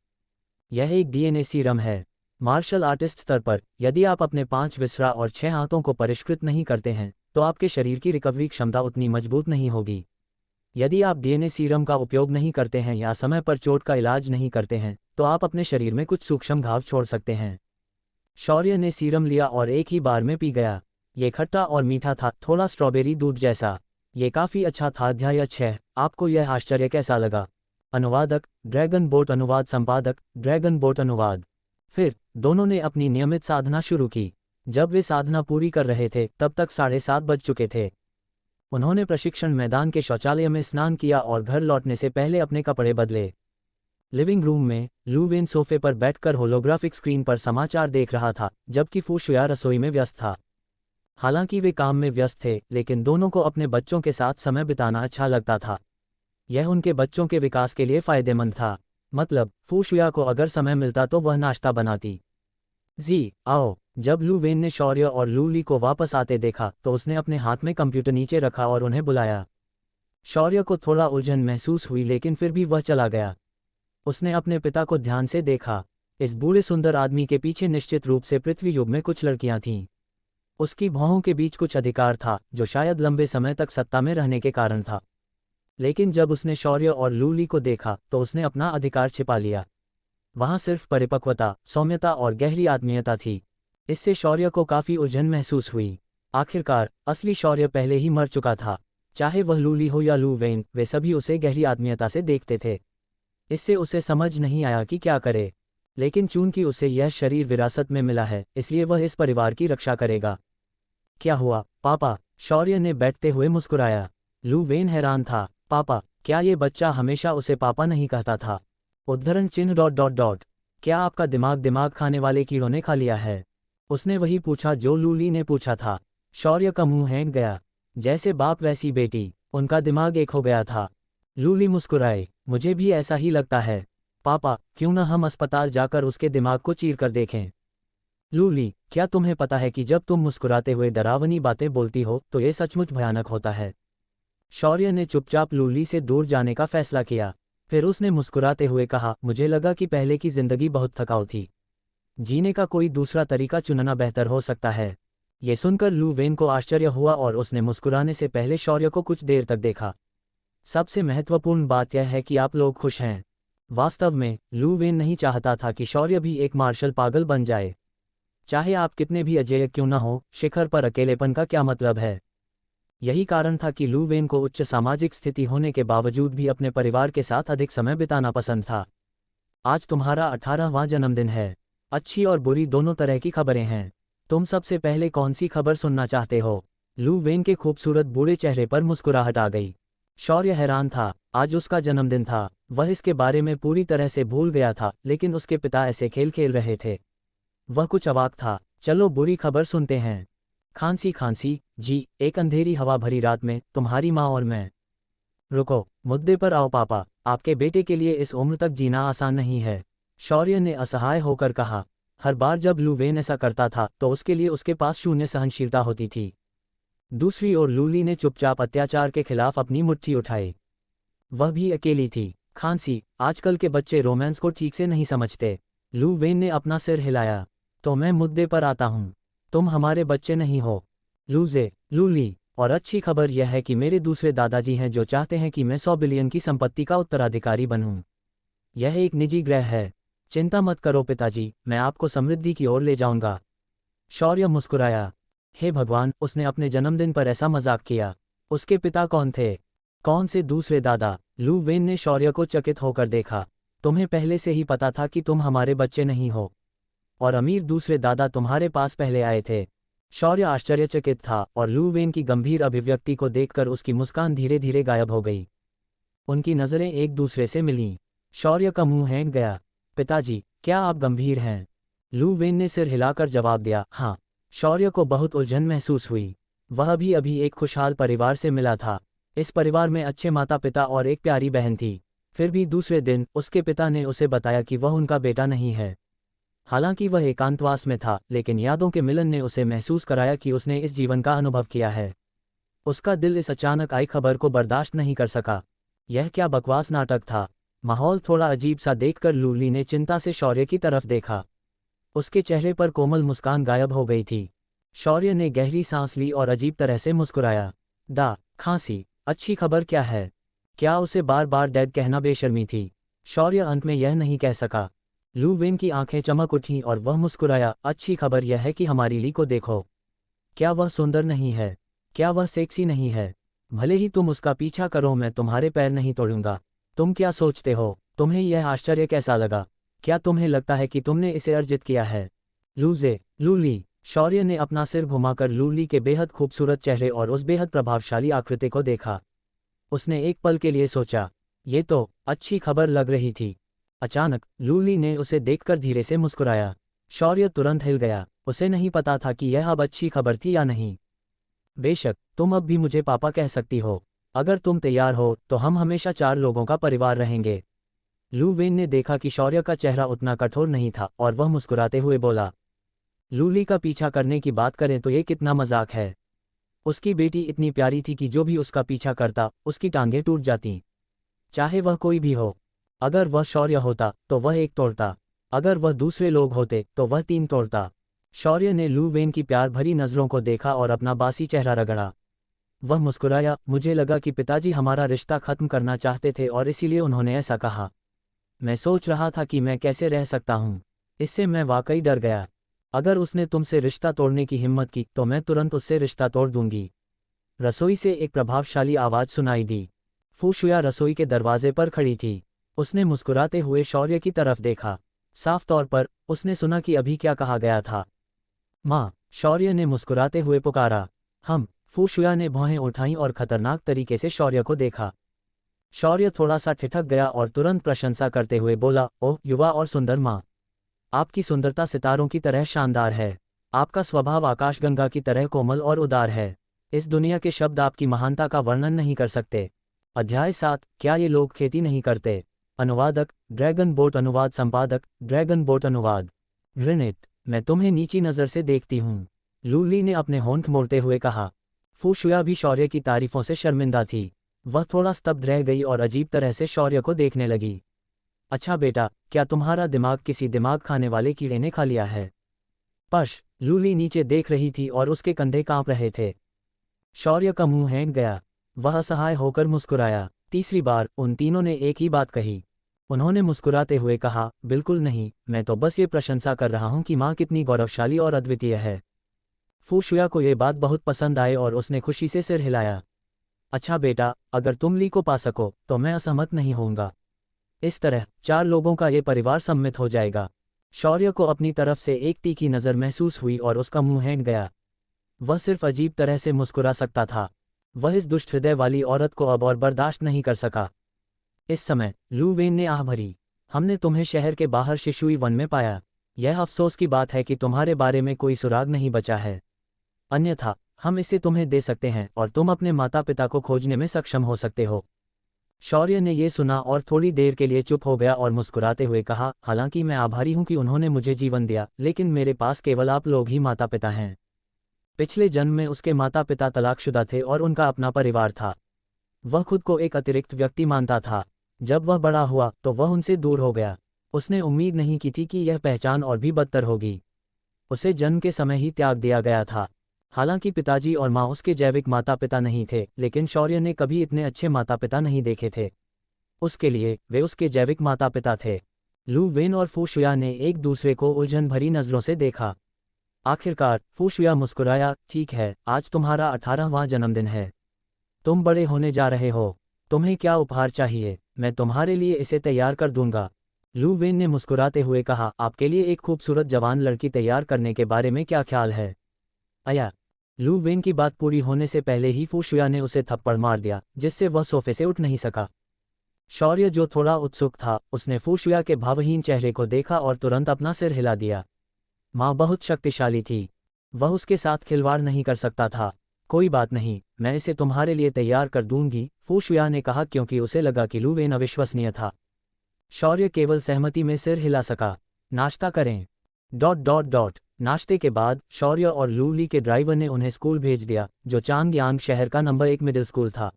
Speaker 1: यह एक डीएनए सीरम है। मार्शल आर्टिस्ट स्तर पर, यदि आप अपने 5 विसरा और 6 हाथों को परिष्कृत नहीं करते हैं, तो आपके शरीर की रिकवरी क्षमता उतनी मजबूत नहीं होगी। यदि आप डीएनए सीरम का उपयोग नहीं करते हैं या समय पर चोट का इलाज नहीं करते हैं, तो आप अपने शरीर में कुछ सूक्ष्म घाव छोड़ सकते हैं। शौर्य ने सीरम लिया और एक ही बार में पी गया। ये खट्टा और मीठा था, थोड़ा स्ट्रॉबेरी दूध जैसा। ये काफ़ी अच्छा था। अध्याय 6। आपको यह आश्चर्य कैसा लगा? अनुवादक, ड्रैगन बोट अनुवाद संपादक, ड्रैगन बोट अनुवाद। फिर दोनों ने अपनी नियमित साधना शुरू की। जब वे साधना पूरी कर रहे थे, तब तक 7:30 बज चुके थे। उन्होंने प्रशिक्षण मैदान के शौचालय में स्नान किया और घर लौटने से पहले अपने कपड़े बदले। लिविंग रूम में लू वेन सोफे पर बैठकर होलोग्राफिक स्क्रीन पर समाचार देख रहा था, जबकि फू शुया रसोई में व्यस्त था। हालांकि वे काम में व्यस्त थे, लेकिन दोनों को अपने बच्चों के साथ समय बिताना अच्छा लगता था। यह उनके बच्चों के विकास के लिए फ़ायदेमंद था। मतलब, फू शुया को अगर समय मिलता तो वह नाश्ता बनाती। आओ। जब लू वेन ने शौर्य और लूली को वापस आते देखा, तो उसने अपने हाथ में कंप्यूटर नीचे रखा और उन्हें बुलाया। शौर्य को थोड़ा उलझन महसूस हुई, लेकिन फिर भी वह चला गया। उसने अपने पिता को ध्यान से देखा। इस बूढ़े सुंदर आदमी के पीछे निश्चित रूप से पृथ्वी युग में कुछ लड़कियां थीं। उसकी भौहों के बीच कुछ अधिकार था, जो शायद लंबे समय तक सत्ता में रहने के कारण था। लेकिन जब उसने शौर्य और लूली को देखा, तो उसने अपना अधिकार छिपा लिया। वहां सिर्फ परिपक्वता, सौम्यता और गहरी आत्मीयता थी। इससे शौर्य को काफ़ी उलझन महसूस हुई। आखिरकार असली शौर्य पहले ही मर चुका था। चाहे वह लूली हो या लू वेन, वे सभी उसे गहरी आत्मीयता से देखते थे। इससे उसे समझ नहीं आया कि क्या करे। लेकिन चूंकि उसे यह शरीर विरासत में मिला है, इसलिए वह इस परिवार की रक्षा करेगा। क्या हुआ, पापा? शौर्य ने बैठते हुए मुस्कुराया। लू वेन हैरान था। पापा? क्या ये बच्चा हमेशा उसे पापा नहीं कहता था? उद्धरण चिन्ह ... क्या आपका दिमाग खाने वाले कीड़ों ने खा लिया है? उसने वही पूछा जो लूली ने पूछा था। शौर्य का मुंह हैंग गया। जैसे बाप वैसी बेटी, उनका दिमाग एक हो गया था। लूली मुस्कुराए। मुझे भी ऐसा ही लगता है पापा, क्यों न हम अस्पताल जाकर उसके दिमाग को चीर कर देखें? लूली, क्या तुम्हें पता है कि जब तुम मुस्कुराते हुए डरावनी बातें बोलती हो तो ये सचमुच भयानक होता है? शौर्य ने चुपचाप लूली से दूर जाने का फैसला किया। फिर उसने मुस्कुराते हुए कहा, मुझे लगा कि पहले की जिंदगी बहुत थकाऊ थी। जीने का कोई दूसरा तरीका चुनना बेहतर हो सकता है। ये सुनकर लू वेन को आश्चर्य हुआ और उसने मुस्कुराने से पहले शौर्य को कुछ देर तक देखा। सबसे महत्वपूर्ण बात यह है कि आप लोग खुश हैं। वास्तव में लू वेन नहीं चाहता था कि शौर्य भी एक मार्शल पागल बन जाए। चाहे आप कितने भी अजेय क्यों न हो, शिखर पर अकेलेपन का क्या मतलब है? यही कारण था कि लू वेन को उच्च सामाजिक स्थिति होने के बावजूद भी अपने परिवार के साथ अधिक समय बिताना पसंद था। आज तुम्हारा 18वां जन्मदिन है। अच्छी और बुरी दोनों तरह की खबरें हैं। तुम सबसे पहले कौन सी खबर सुनना चाहते हो? लू वेन के खूबसूरत बूढ़े चेहरे पर मुस्कुराहट आ गई। शौर्य हैरान था। आज उसका जन्मदिन था। वह इसके बारे में पूरी तरह से भूल गया था, लेकिन उसके पिता ऐसे खेल खेल रहे थे। वह कुछ अवाक था। चलो बुरी खबर सुनते हैं। खांसी, जी, एक अंधेरी हवा भरी रात में तुम्हारी माँ और मैं। रुको, मुद्दे पर आओ पापा। आपके बेटे के लिए इस उम्र तक जीना आसान नहीं है, शौर्य ने असहाय होकर कहा। हर बार जब लू वेन ऐसा करता था तो उसके लिए उसके पास शून्य सहनशीलता होती थी। दूसरी ओर लूली ने चुपचाप अत्याचार के खिलाफ अपनी मुट्ठी उठाई। वह भी अकेली थी। खांसी, आजकल के बच्चे रोमांस को ठीक से नहीं समझते। लू वेन ने अपना सिर हिलाया। तो मैं मुद्दे पर आता हूँ। तुम हमारे बच्चे नहीं हो। लूली, और अच्छी खबर यह है कि मेरे दूसरे दादाजी हैं जो चाहते हैं कि मैं 100 बिलियन की संपत्ति का उत्तराधिकारी बनूं। यह एक निजी ग्रह है। चिंता मत करो पिताजी, मैं आपको समृद्धि की ओर ले जाऊंगा। शौर्य मुस्कुराया। हे भगवान, उसने अपने जन्मदिन पर ऐसा मजाक किया। उसके पिता कौन थे? कौन से दूसरे दादा? लू वेन ने शौर्य को चकित होकर देखा। तुम्हें पहले से ही पता था कि तुम हमारे बच्चे नहीं हो, और अमीर दूसरे दादा तुम्हारे पास पहले आए थे। शौर्य आश्चर्यचकित था और लू वेन की गंभीर अभिव्यक्ति को देखकर उसकी मुस्कान धीरे धीरे गायब हो गई। उनकी नज़रें एक दूसरे से मिलीं। शौर्य का मुंह हैंग गया। पिताजी, क्या आप गंभीर हैं? लू वेन ने सिर हिलाकर जवाब दिया, हाँ। शौर्य को बहुत उलझन महसूस हुई। वह भी अभी एक खुशहाल परिवार से मिला था। इस परिवार में अच्छे माता पिता और एक प्यारी बहन थी। फिर भी दूसरे दिन उसके पिता ने उसे बताया कि वह उनका बेटा नहीं है। हालांकि वह एकांतवास में था, लेकिन यादों के मिलन ने उसे महसूस कराया कि उसने इस जीवन का अनुभव किया है। उसका दिल इस अचानक आई खबर को बर्दाश्त नहीं कर सका। यह क्या बकवास नाटक था। माहौल थोड़ा अजीब सा देखकर लूली ने चिंता से शौर्य की तरफ देखा। उसके चेहरे पर कोमल मुस्कान गायब हो गई थी। शौर्य ने गहरी सांस ली और अजीब तरह से मुस्कुराया। खांसी, अच्छी खबर क्या है? क्या उसे बार बार डैड कहना बेशर्मी थी? शौर्य अंत में यह नहीं कह सका। लू वेन की आंखें चमक उठीं और वह मुस्कुराया। अच्छी खबर यह है कि हमारी ली को देखो। क्या वह सुंदर नहीं है? क्या वह सेक्सी नहीं है? भले ही तुम उसका पीछा करो, मैं तुम्हारे पैर नहीं तोड़ूंगा। तुम क्या सोचते हो? तुम्हें यह आश्चर्य कैसा लगा? क्या तुम्हें लगता है कि तुमने इसे अर्जित किया है? लूली। शौर्य ने अपना सिर घुमाकर लूली के बेहद खूबसूरत चेहरे और उस बेहद प्रभावशाली आकृति को देखा। उसने एक पल के लिए सोचा, ये तो अच्छी खबर लग रही थी। अचानक लूली ने उसे देखकर धीरे से मुस्कुराया। शौर्य तुरंत हिल गया। उसे नहीं पता था कि यह अब अच्छी खबर थी या नहीं। बेशक, तुम अब भी मुझे पापा कह सकती हो। अगर तुम तैयार हो तो हम हमेशा 4 लोगों का परिवार रहेंगे। लू वेन ने देखा कि शौर्य का चेहरा उतना कठोर नहीं था और वह मुस्कुराते हुए बोला, लूली का पीछा करने की बात करें तो ये कितना मजाक है। उसकी बेटी इतनी प्यारी थी कि जो भी उसका पीछा करता उसकी टांगें टूट जातीं। चाहे वह कोई भी हो। अगर वह शौर्य होता तो वह 1 तोड़ता। अगर वह दूसरे लोग होते तो वह 3 तोड़ता। शौर्य ने लू वेन की प्यार भरी नज़रों को देखा और अपना बासी चेहरा रगड़ा। वह मुस्कुराया। मुझे लगा कि पिताजी हमारा रिश्ता खत्म करना चाहते थे और इसीलिए उन्होंने ऐसा कहा। मैं सोच रहा था कि मैं कैसे रह सकता हूँ। इससे मैं वाकई डर गया। अगर उसने तुमसे रिश्ता तोड़ने की हिम्मत की तो मैं तुरंत उससे रिश्ता तोड़ दूंगी। रसोई से एक प्रभावशाली आवाज़ सुनाई दी। फू शुया रसोई के दरवाजे पर खड़ी थी। उसने मुस्कुराते हुए शौर्य की तरफ देखा। साफ तौर पर उसने सुना कि अभी क्या कहा गया था। माँ, शौर्य ने मुस्कुराते हुए पुकारा। फू शुया ने भौहें उठाईं और खतरनाक तरीके से शौर्य को देखा। शौर्य थोड़ा सा ठिठक गया और तुरंत प्रशंसा करते हुए बोला, ओह युवा और सुंदर माँ, आपकी सुंदरता सितारों की तरह शानदार है। आपका स्वभाव आकाशगंगा की तरह कोमल और उदार है। इस दुनिया के शब्द आपकी महानता का वर्णन नहीं कर सकते। अध्याय 7, क्या ये लोग खेती नहीं करते? अनुवादक, ड्रैगन बोट अनुवाद संपादक, ड्रैगन बोट अनुवाद। घृणित, मैं तुम्हें नीची नज़र से देखती हूँ, लूली ने अपने होंठ मोड़ते हुए कहा। फू शुया भी शौर्य की तारीफों से शर्मिंदा थी। वह थोड़ा स्तब्ध रह गई और अजीब तरह से शौर्य को देखने लगी। अच्छा बेटा, क्या तुम्हारा दिमाग किसी दिमाग खाने वाले कीड़े ने खा लिया है? लूली नीचे देख रही थी और उसके कंधे कांप रहे थे। शौर्य का मुंह हैंग गया। वह असहाय होकर मुस्कुराया। तीसरी बार उन तीनों ने एक ही बात कही। उन्होंने मुस्कुराते हुए कहा, बिल्कुल नहीं, मैं तो बस ये प्रशंसा कर रहा हूँ कि माँ कितनी गौरवशाली और अद्वितीय है। फू शुया को ये बात बहुत पसंद आई और उसने खुशी से सिर हिलाया। अच्छा बेटा, अगर तुम ली को पा सको तो मैं असहमत नहीं होऊंगा। इस तरह 4 लोगों का ये परिवार सम्मिलित हो जाएगा। शौर्य को अपनी तरफ से एक तीखी नज़र महसूस हुई और उसका मुंह हैंग गया। वह सिर्फ अजीब तरह से मुस्कुरा सकता था। वह इस दुष्ट हृदय वाली औरत को अब और बर्दाश्त नहीं कर सका। इस समय लू वेन ने आह भरी। हमने तुम्हें शहर के बाहर शिशुई वन में पाया। यह अफसोस की बात है कि तुम्हारे बारे में कोई सुराग नहीं बचा है। अन्यथा हम इसे तुम्हें दे सकते हैं और तुम अपने माता पिता को खोजने में सक्षम हो सकते हो। शौर्य ने यह सुना और थोड़ी देर के लिए चुप हो गया और मुस्कुराते हुए कहा, हालांकि मैं आभारी हूं कि उन्होंने मुझे जीवन दिया, लेकिन मेरे पास केवल आप लोग ही माता पिता हैं। पिछले जन्म में उसके माता पिता तलाकशुदा थे और उनका अपना परिवार था। वह खुद को एक अतिरिक्त व्यक्ति मानता था। जब वह बड़ा हुआ तो वह उनसे दूर हो गया। उसने उम्मीद नहीं की थी कि यह पहचान और भी बदतर होगी। उसे जन्म के समय ही त्याग दिया गया था। हालांकि पिताजी और माँ उसके जैविक माता पिता नहीं थे, लेकिन शौर्य ने कभी इतने अच्छे माता पिता नहीं देखे थे। उसके लिए वे उसके जैविक माता पिता थे। लू वेन और फू शुया ने एक दूसरे को उलझन भरी नज़रों से देखा। आखिरकार फू शुया मुस्कुराया, ठीक है, आज तुम्हारा 18वां जन्मदिन है। तुम बड़े होने जा रहे हो। तुम्हें क्या उपहार चाहिए? मैं तुम्हारे लिए इसे तैयार कर दूंगा। लू वेन ने मुस्कुराते हुए कहा, आपके लिए एक खूबसूरत जवान लड़की तैयार करने के बारे में क्या ख्याल है? अया। लू वेन की बात पूरी होने से पहले ही फू शुया ने उसे थप्पड़ मार दिया, जिससे वह सोफे से उठ नहीं सका। शौर्य, जो थोड़ा उत्सुक था, उसने फू शुया के भावहीन चेहरे को देखा और तुरंत अपना सिर हिला दिया। माँ बहुत शक्तिशाली थी। वह उसके साथ खिलवाड़ नहीं कर सकता था। कोई बात नहीं, मैं इसे तुम्हारे लिए तैयार कर दूंगी, फू शुया ने कहा, क्योंकि उसे लगा कि लू वेन अविश्वसनीय था। शौर्य केवल सहमति में सिर हिला सका। नाश्ता करें। ... नाश्ते के बाद शौर्य और लू ली के ड्राइवर ने उन्हें स्कूल भेज दिया, जो चांगयांग शहर का नंबर 1 मिडिल स्कूल था।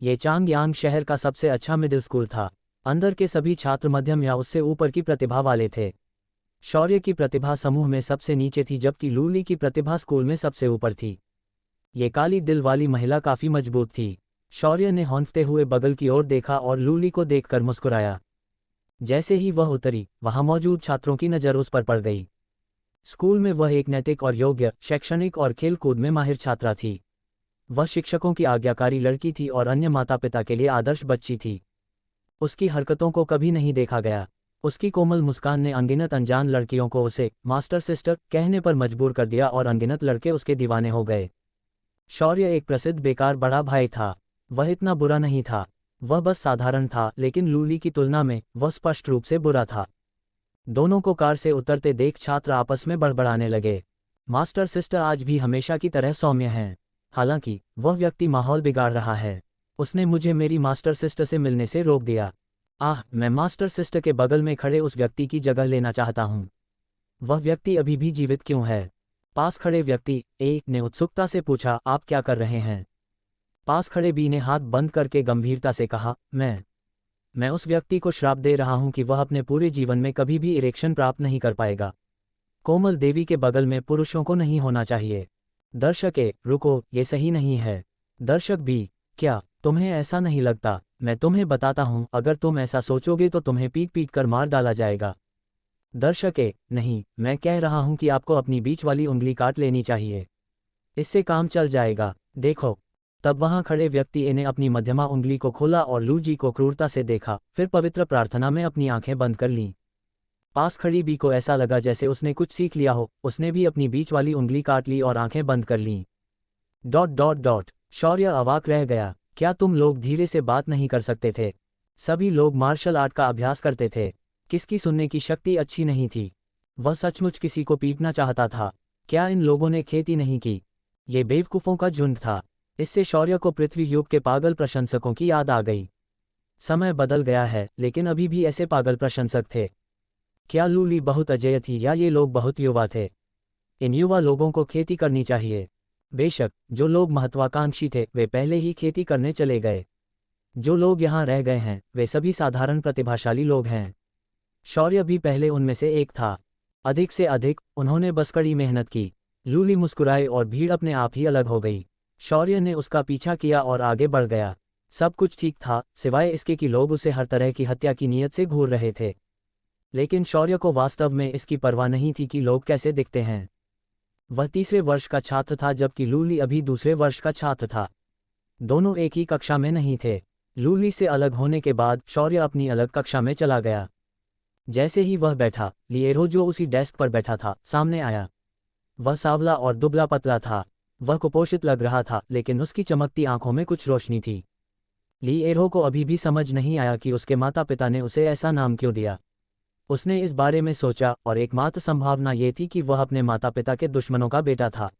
Speaker 1: ये चांगयांग शहर का सबसे अच्छा मिडिल स्कूल था। अंदर के सभी छात्र मध्यम या उससे ऊपर की प्रतिभा वाले थे। शौर्य की प्रतिभा समूह में सबसे नीचे थी, जबकि लू ली की प्रतिभा स्कूल में सबसे ऊपर थी। ये काली दिल वाली महिला काफ़ी मजबूत थी। शौर्य ने हौंकते हुए बगल की ओर देखा और लू ली को देखकर मुस्कुराया। जैसे ही वह उतरी, वहां मौजूद छात्रों की नज़र उस पर पड़ गई। स्कूल में वह एक नैतिक और योग्य, शैक्षणिक और खेल कूद में माहिर छात्रा थी। वह शिक्षकों की आज्ञाकारी लड़की थी और अन्य माता पिता के लिए आदर्श बच्ची थी। उसकी हरकतों को कभी नहीं देखा गया। उसकी कोमल मुस्कान ने अनगिनत अनजान लड़कियों को उसे मास्टर सिस्टर कहने पर मजबूर कर दिया और अनगिनत लड़के उसके दीवाने हो गए। शौर्य एक प्रसिद्ध बेकार बड़ा भाई था। वह इतना बुरा नहीं था। वह बस साधारण था, लेकिन लू ली की तुलना में वह स्पष्ट रूप से बुरा था। दोनों को कार से उतरते देख छात्र आपस में बड़बड़ाने लगे। मास्टर सिस्टर आज भी हमेशा की तरह सौम्य हैं। हालांकि वह व्यक्ति माहौल बिगाड़ रहा है। उसने मुझे मेरी मास्टर सिस्टर से मिलने से रोक दिया। आह, मैं मास्टर सिस्टर के बगल में खड़े उस व्यक्ति की जगह लेना चाहता हूँ। वह व्यक्ति अभी भी जीवित क्यों है? पास खड़े व्यक्ति ए ने उत्सुकता से पूछा, आप क्या कर रहे हैं? पास खड़े बी ने हाथ बंद करके गंभीरता से कहा, मैं उस व्यक्ति को श्राप दे रहा हूं कि वह अपने पूरे जीवन में कभी भी इरेक्शन प्राप्त नहीं कर पाएगा। कोमल देवी के बगल में पुरुषों को नहीं होना चाहिए। दर्शक ए, रुको, ये सही नहीं है। दर्शक बी, क्या तुम्हें ऐसा नहीं लगता? मैं तुम्हें बताता हूं, अगर तुम ऐसा सोचोगे तो तुम्हें पीट पीट कर मार डाला जाएगा। दर्शक ए, नहीं, मैं कह रहा हूं कि आपको अपनी बीच वाली उंगली काट लेनी चाहिए। इससे काम चल जाएगा, देखो। तब वहां खड़े व्यक्ति ए ने अपनी मध्यमा उंगली को खोला और लू जी को क्रूरता से देखा, फिर पवित्र प्रार्थना में अपनी आंखें बंद कर लीं। पास खड़ी बी को ऐसा लगा जैसे उसने कुछ सीख लिया हो। उसने भी अपनी बीच वाली उंगली काट ली और आंखें बंद कर लीं। ... शौर्य अवाक रह गया। क्या तुम लोग धीरे से बात नहीं कर सकते थे? सभी लोग मार्शल आर्ट का अभ्यास करते थे। किसकी सुनने की शक्ति अच्छी नहीं थी? वह सचमुच किसी को पीटना चाहता था। क्या इन लोगों ने खेती नहीं की? ये बेवकूफ़ों का झुंड था। इससे शौर्य को पृथ्वी युग के पागल प्रशंसकों की याद आ गई। समय बदल गया है, लेकिन अभी भी ऐसे पागल प्रशंसक थे। क्या लू ली बहुत अजेय थी या ये लोग बहुत युवा थे? इन युवा लोगों को खेती करनी चाहिए। बेशक, जो लोग महत्वाकांक्षी थे वे पहले ही खेती करने चले गए। जो लोग यहाँ रह गए हैं वे सभी साधारण प्रतिभाशाली लोग हैं। शौर्य भी पहले उनमें से एक था। अधिक से अधिक उन्होंने बस कड़ी मेहनत की। लू ली मुस्कुराए और भीड़ अपने आप ही अलग हो गई। शौर्य ने उसका पीछा किया और आगे बढ़ गया। सब कुछ ठीक था, सिवाय इसके कि लोग उसे हर तरह की हत्या की नीयत से घूर रहे थे। लेकिन शौर्य को वास्तव में इसकी परवाह नहीं थी कि लोग कैसे दिखते हैं। वह तीसरे वर्ष का छात्र था, जबकि लू ली अभी दूसरे वर्ष का छात्र था। दोनों एक ही कक्षा में नहीं थे। लू ली से अलग होने के बाद शौर्य अपनी अलग कक्षा में चला गया। जैसे ही वह बैठा, लिएरो जो उसी डेस्क पर बैठा था सामने आया। वह सांवला और दुबला पतला था। वह कुपोषित लग रहा था, लेकिन उसकी चमकती आंखों में कुछ रोशनी थी। लिएरो को अभी भी समझ नहीं आया कि उसके माता पिता ने उसे ऐसा नाम क्यों दिया। उसने इस बारे में सोचा और एकमात्र संभावना ये थी कि वह अपने माता पिता के दुश्मनों का बेटा था,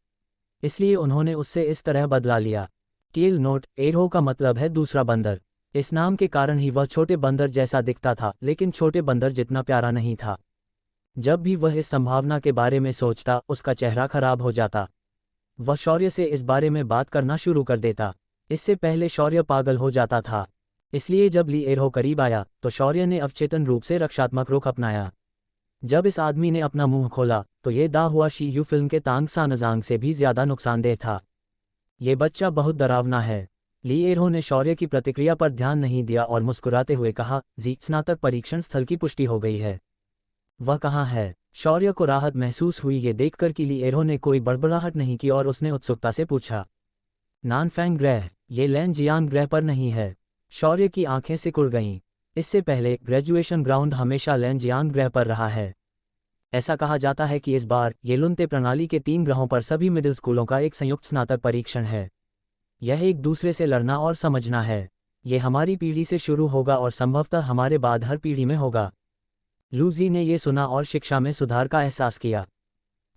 Speaker 1: इसलिए उन्होंने उससे इस तरह बदला लिया। टेल नोट, एरो का मतलब है दूसरा बंदर। इस नाम के कारण ही वह छोटे बंदर जैसा दिखता था, लेकिन छोटे बंदर जितना प्यारा नहीं था। जब भी वह इस संभावना के बारे में सोचता, उसका चेहरा खराब हो जाता। वह शौर्य से इस बारे में बात करना शुरू कर देता। इससे पहले शौर्य पागल हो जाता था। इसलिए जब लिएरो करीब आया तो शौर्य ने अवचेतन रूप से रक्षात्मक रुख अपनाया। जब इस आदमी ने अपना मुंह खोला तो ये दा हुआ शी यू फिल्म के तांग सानजांग से भी ज्यादा नुकसानदेह था। ये बच्चा बहुत डरावना है। ली एरो ने शौर्य की प्रतिक्रिया पर ध्यान नहीं दिया और मुस्कुराते हुए कहा, जी स्नातक परीक्षण स्थल की पुष्टि हो गई है। वह कहाँ है? शौर्य को राहत महसूस हुई ये देखकर कि ली एरो ने कोई बड़बड़ाहट नहीं की और उसने उत्सुकता से पूछा, नानफैंग ग्रह? ये लैनजियांग ग्रह पर नहीं है। शौर्य की आंखें सिकुड़ गईं। इससे पहले ग्रेजुएशन ग्राउंड हमेशा लैनजियांग ग्रह पर रहा है। ऐसा कहा जाता है कि इस बार ये लुन्ते प्रणाली के 3 ग्रहों पर सभी मिडिल स्कूलों का एक संयुक्त स्नातक परीक्षण है। यह एक दूसरे से लड़ना और समझना है। ये हमारी पीढ़ी से शुरू होगा और संभवतः हमारे बाद हर पीढ़ी में होगा। लूजी ने ये सुना और शिक्षा में सुधार का एहसास किया।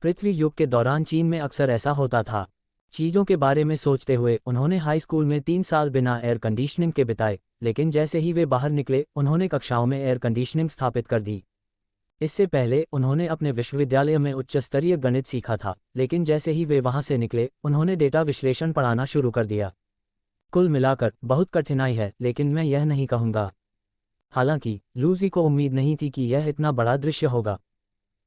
Speaker 1: पृथ्वी युग के दौरान चीन में अक्सर ऐसा होता था। चीज़ों के बारे में सोचते हुए उन्होंने हाई स्कूल में 3 साल बिना एयर कंडीशनिंग के बिताए, लेकिन जैसे ही वे बाहर निकले उन्होंने कक्षाओं में एयर कंडीशनिंग स्थापित कर दी। इससे पहले उन्होंने अपने विश्वविद्यालय में उच्च स्तरीय गणित सीखा था, लेकिन जैसे ही वे वहां से निकले उन्होंने डेटा विश्लेषण पढ़ाना शुरू कर दिया। कुल मिलाकर बहुत कठिनाई है, लेकिन मैं यह नहीं कहूँगा। हालांकि लूजी को उम्मीद नहीं थी कि यह इतना बड़ा दृश्य होगा।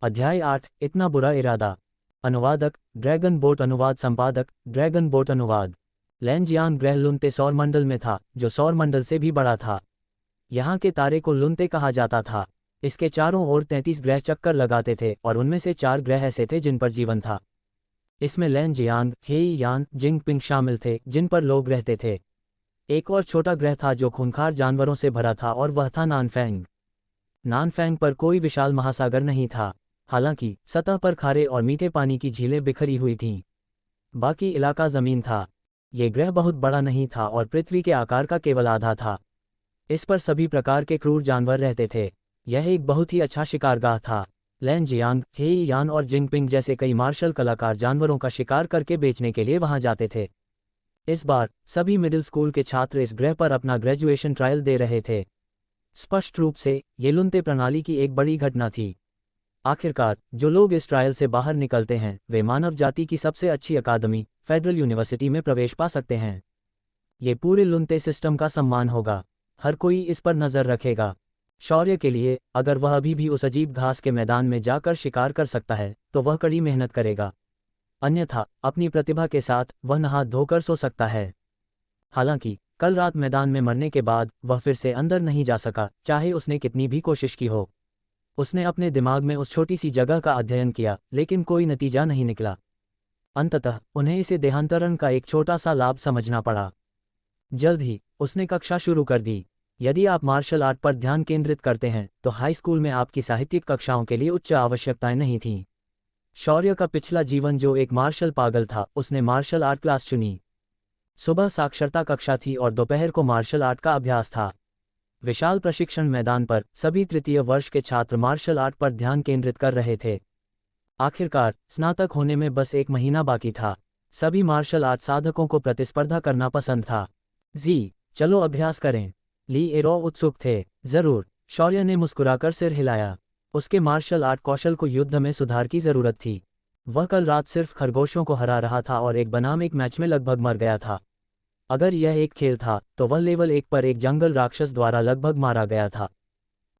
Speaker 1: अध्याय 8, इतना बुरा इरादा। अनुवादक ड्रैगन बोट अनुवाद संपादक ड्रैगन बोट अनुवाद। लैनजियांग ग्रह लुन्ते सौरमंडल में था, जो सौरमंडल से भी बड़ा था। यहाँ के तारे को लुन्ते कहा जाता था। इसके चारों ओर 33 ग्रह चक्कर लगाते थे और उनमें से 4 ग्रह ऐसे थे जिन पर जीवन था। इसमें लैनजियांग, हेईयान, जिंगपिंग शामिल थे जिन पर लोग रहते थे। एक और छोटा ग्रह था जो खूंखार जानवरों से भरा था और वह था नानफैंग। नानफैंग पर कोई विशाल महासागर नहीं था। हालांकि सतह पर खारे और मीठे पानी की झीलें बिखरी हुई थीं। बाकी इलाका जमीन था। ये ग्रह बहुत बड़ा नहीं था और पृथ्वी के आकार का केवल आधा था। इस पर सभी प्रकार के क्रूर जानवर रहते थे। यह एक बहुत ही अच्छा शिकारगाह था। लैनजियांग, हेईयान और जिंगपिंग जैसे कई मार्शल कलाकार जानवरों का शिकार करके बेचने के लिए वहां जाते थे। इस बार सभी मिडिल स्कूल के छात्र इस ग्रह पर अपना ग्रेजुएशन ट्रायल दे रहे थे। स्पष्ट रूप से ये लुन्ते प्रणाली की एक बड़ी घटना थी। आखिरकार जो लोग इस ट्रायल से बाहर निकलते हैं वे मानव जाति की सबसे अच्छी अकादमी फेडरल यूनिवर्सिटी में प्रवेश पा सकते हैं। ये पूरे लुन्ते सिस्टम का सम्मान होगा। हर कोई इस पर नज़र रखेगा। शौर्य के लिए, अगर वह अभी भी उस अजीब घास के मैदान में जाकर शिकार कर सकता है तो वह कड़ी मेहनत करेगा। अन्यथा अपनी प्रतिभा के साथ वह नहा धोकर सो सकता है। हालांकि कल रात मैदान में मरने के बाद वह फिर से अंदर नहीं जा सका, चाहे उसने कितनी भी कोशिश की हो। उसने अपने दिमाग में उस छोटी सी जगह का अध्ययन किया, लेकिन कोई नतीजा नहीं निकला। अंततः उन्हें इसे देहांतरण का एक छोटा सा लाभ समझना पड़ा। जल्द ही उसने कक्षा शुरू कर दी। यदि आप मार्शल आर्ट पर ध्यान केंद्रित करते हैं तो हाई स्कूल में आपकी साहित्यिक कक्षाओं के लिए उच्च आवश्यकताएं नहीं थीं। शौर्य का पिछला जीवन जो एक मार्शल पागल था, उसने मार्शल आर्ट क्लास चुनी। सुबह साक्षरता कक्षा थी और दोपहर को मार्शल आर्ट का अभ्यास था। विशाल प्रशिक्षण मैदान पर सभी तृतीय वर्ष के छात्र मार्शल आर्ट पर ध्यान केंद्रित कर रहे थे। आखिरकार स्नातक होने में बस 1 महीना बाकी था। सभी मार्शल आर्ट साधकों को प्रतिस्पर्धा करना पसंद था। चलो अभ्यास करें। ली एरो उत्सुक थे। जरूर, शौर्य ने मुस्कुराकर सिर हिलाया। उसके मार्शल आर्ट कौशल को युद्ध में सुधार की जरूरत थी। वह कल रात सिर्फ खरगोशों को हरा रहा था और एक बनाम एक मैच में लगभग मर गया था। अगर यह एक खेल था तो वह लेवल 1 पर एक जंगल राक्षस द्वारा लगभग मारा गया था।